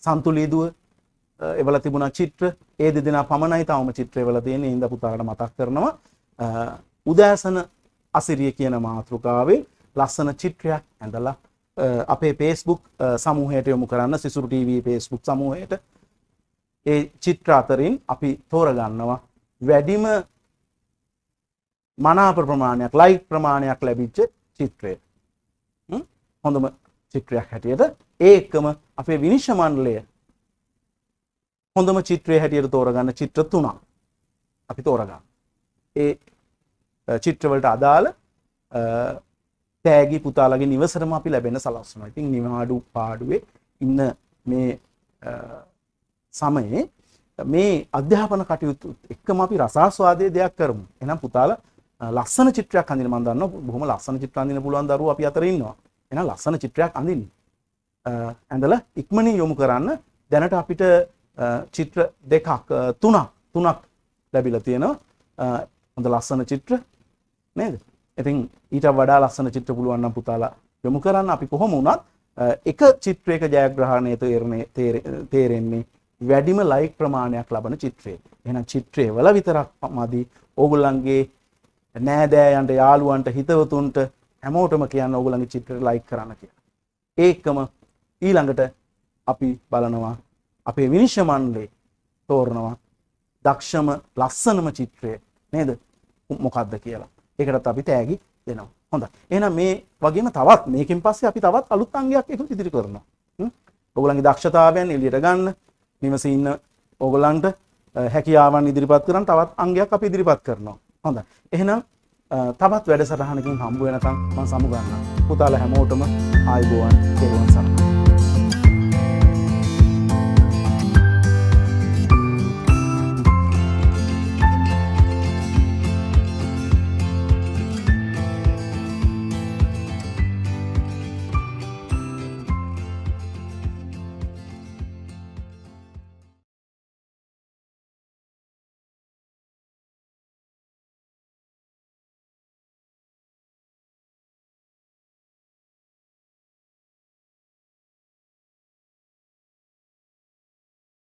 සන්තුලී දුව එවල තිබුණා චිත්‍ර. ඒ දෙදෙනා පමණයි තවම චිත්‍ර එවල තියෙන්නේ. ඉඳ පුතාලට මතක් කරනවා උදෑසන අසිරිය කියන මාතෘකාවේ ලස්සන චිත්‍රයක් ඇඳලා අපේ Facebook සමූහයට යොමු කරන්න, සිසුරු TV Facebook සමූහයට. ඒ චිත්‍ර අතරින් අපි තෝරගන්නවා වැඩිම මනාප ප්‍රමාණයක්, ලයික් ප්‍රමාණයක් ලැබිච්ච චිත්‍රය. හොඳම චිත්‍රයක් හැටියට ඒ එක්කම අපේ විනිශ්චය මණ්ඩලය හොඳම චිත්‍රය හැටියට තෝරගන්න චිත්‍ර 3ක් අපි තෝරගන්න. ඒ චිත්‍රවලට අදාළ තෑගි පුතාලගේ නිවසටම අපි ලැබෙන්න සලස්වනවා. ඉතින් නිවාඩු පාඩුවේ ඉන්න මේ සමයේ මේ අධ්‍යාපන කටයුතු එක්කම අපි රසාස්වාදයේ දෙයක් කරමු. එහෙනම් පුතාලා ලස්සන චිත්‍රයක් අඳින්න මම දන්නවා බොහොම ලස්සන චිත්‍ර අඳින්න පුළුවන් දරුවෝ අපි අතර ඉන්නවා. එහෙනම් ලස්සන චිත්‍රයක් අඳින්න. ඇඳලා ඉක්මනින් යොමු කරන්න. දැනට අපිට චිත්‍ර දෙකක් තුනක් ලැබිලා තියෙනවා. හොඳ ලස්සන චිත්‍ර නේද? ඉතින් ඊට වඩා ලස්සන චිත්‍ර පුළුවන් නම් පුතාලා යොමු කරන්න. අපි කොහොම වුණත් එක චිත්‍රයක ජයග්‍රහණය තේරෙන්නේ වැඩිම ලයික් ප්‍රමාණයක් ලබන චිත්‍රය. එහෙනම් චිත්‍රය වල විතරක් මදි. ඕගොල්ලන්ගේ නෑදෑයන්ට, යාළුවන්ට, හිතවතුන්ට හැමෝටම කියන්න ඕගොල්ලන්ගේ චිත්‍රයට ලයික් කරන්න කියලා. ඒකම ඊළඟට අපි බලනවා අපේ විනිශ්චය මණ්ඩලයේ තෝරනවා දක්ෂම ලස්සනම චිත්‍රය නේද? මොකක්ද කියලා. ඒකටත් අපි තෑගි දෙනවා. හොඳයි. එහෙනම් මේ වගේම තවත් මේකෙන් පස්සේ අපි තවත් අලුත් අංගයක් එකතු ඉදිරි කරනවා. ඕගොල්ලන්ගේ දක්ෂතාවයන් එළියට ගන්න, නිවසේ ඉන්න ඕගොල්ලන්ට හැකියාවන් ඉදිරිපත් කරන් තවත් අංගයක් අපි ඉදිරිපත් කරනවා. හොඳයි. එහෙනම් තවත් වැඩසටහනකින් හම්බ වෙනකම් මම සමු ගන්නවා. පුතාලා හැමෝටම ආයුබෝවන්.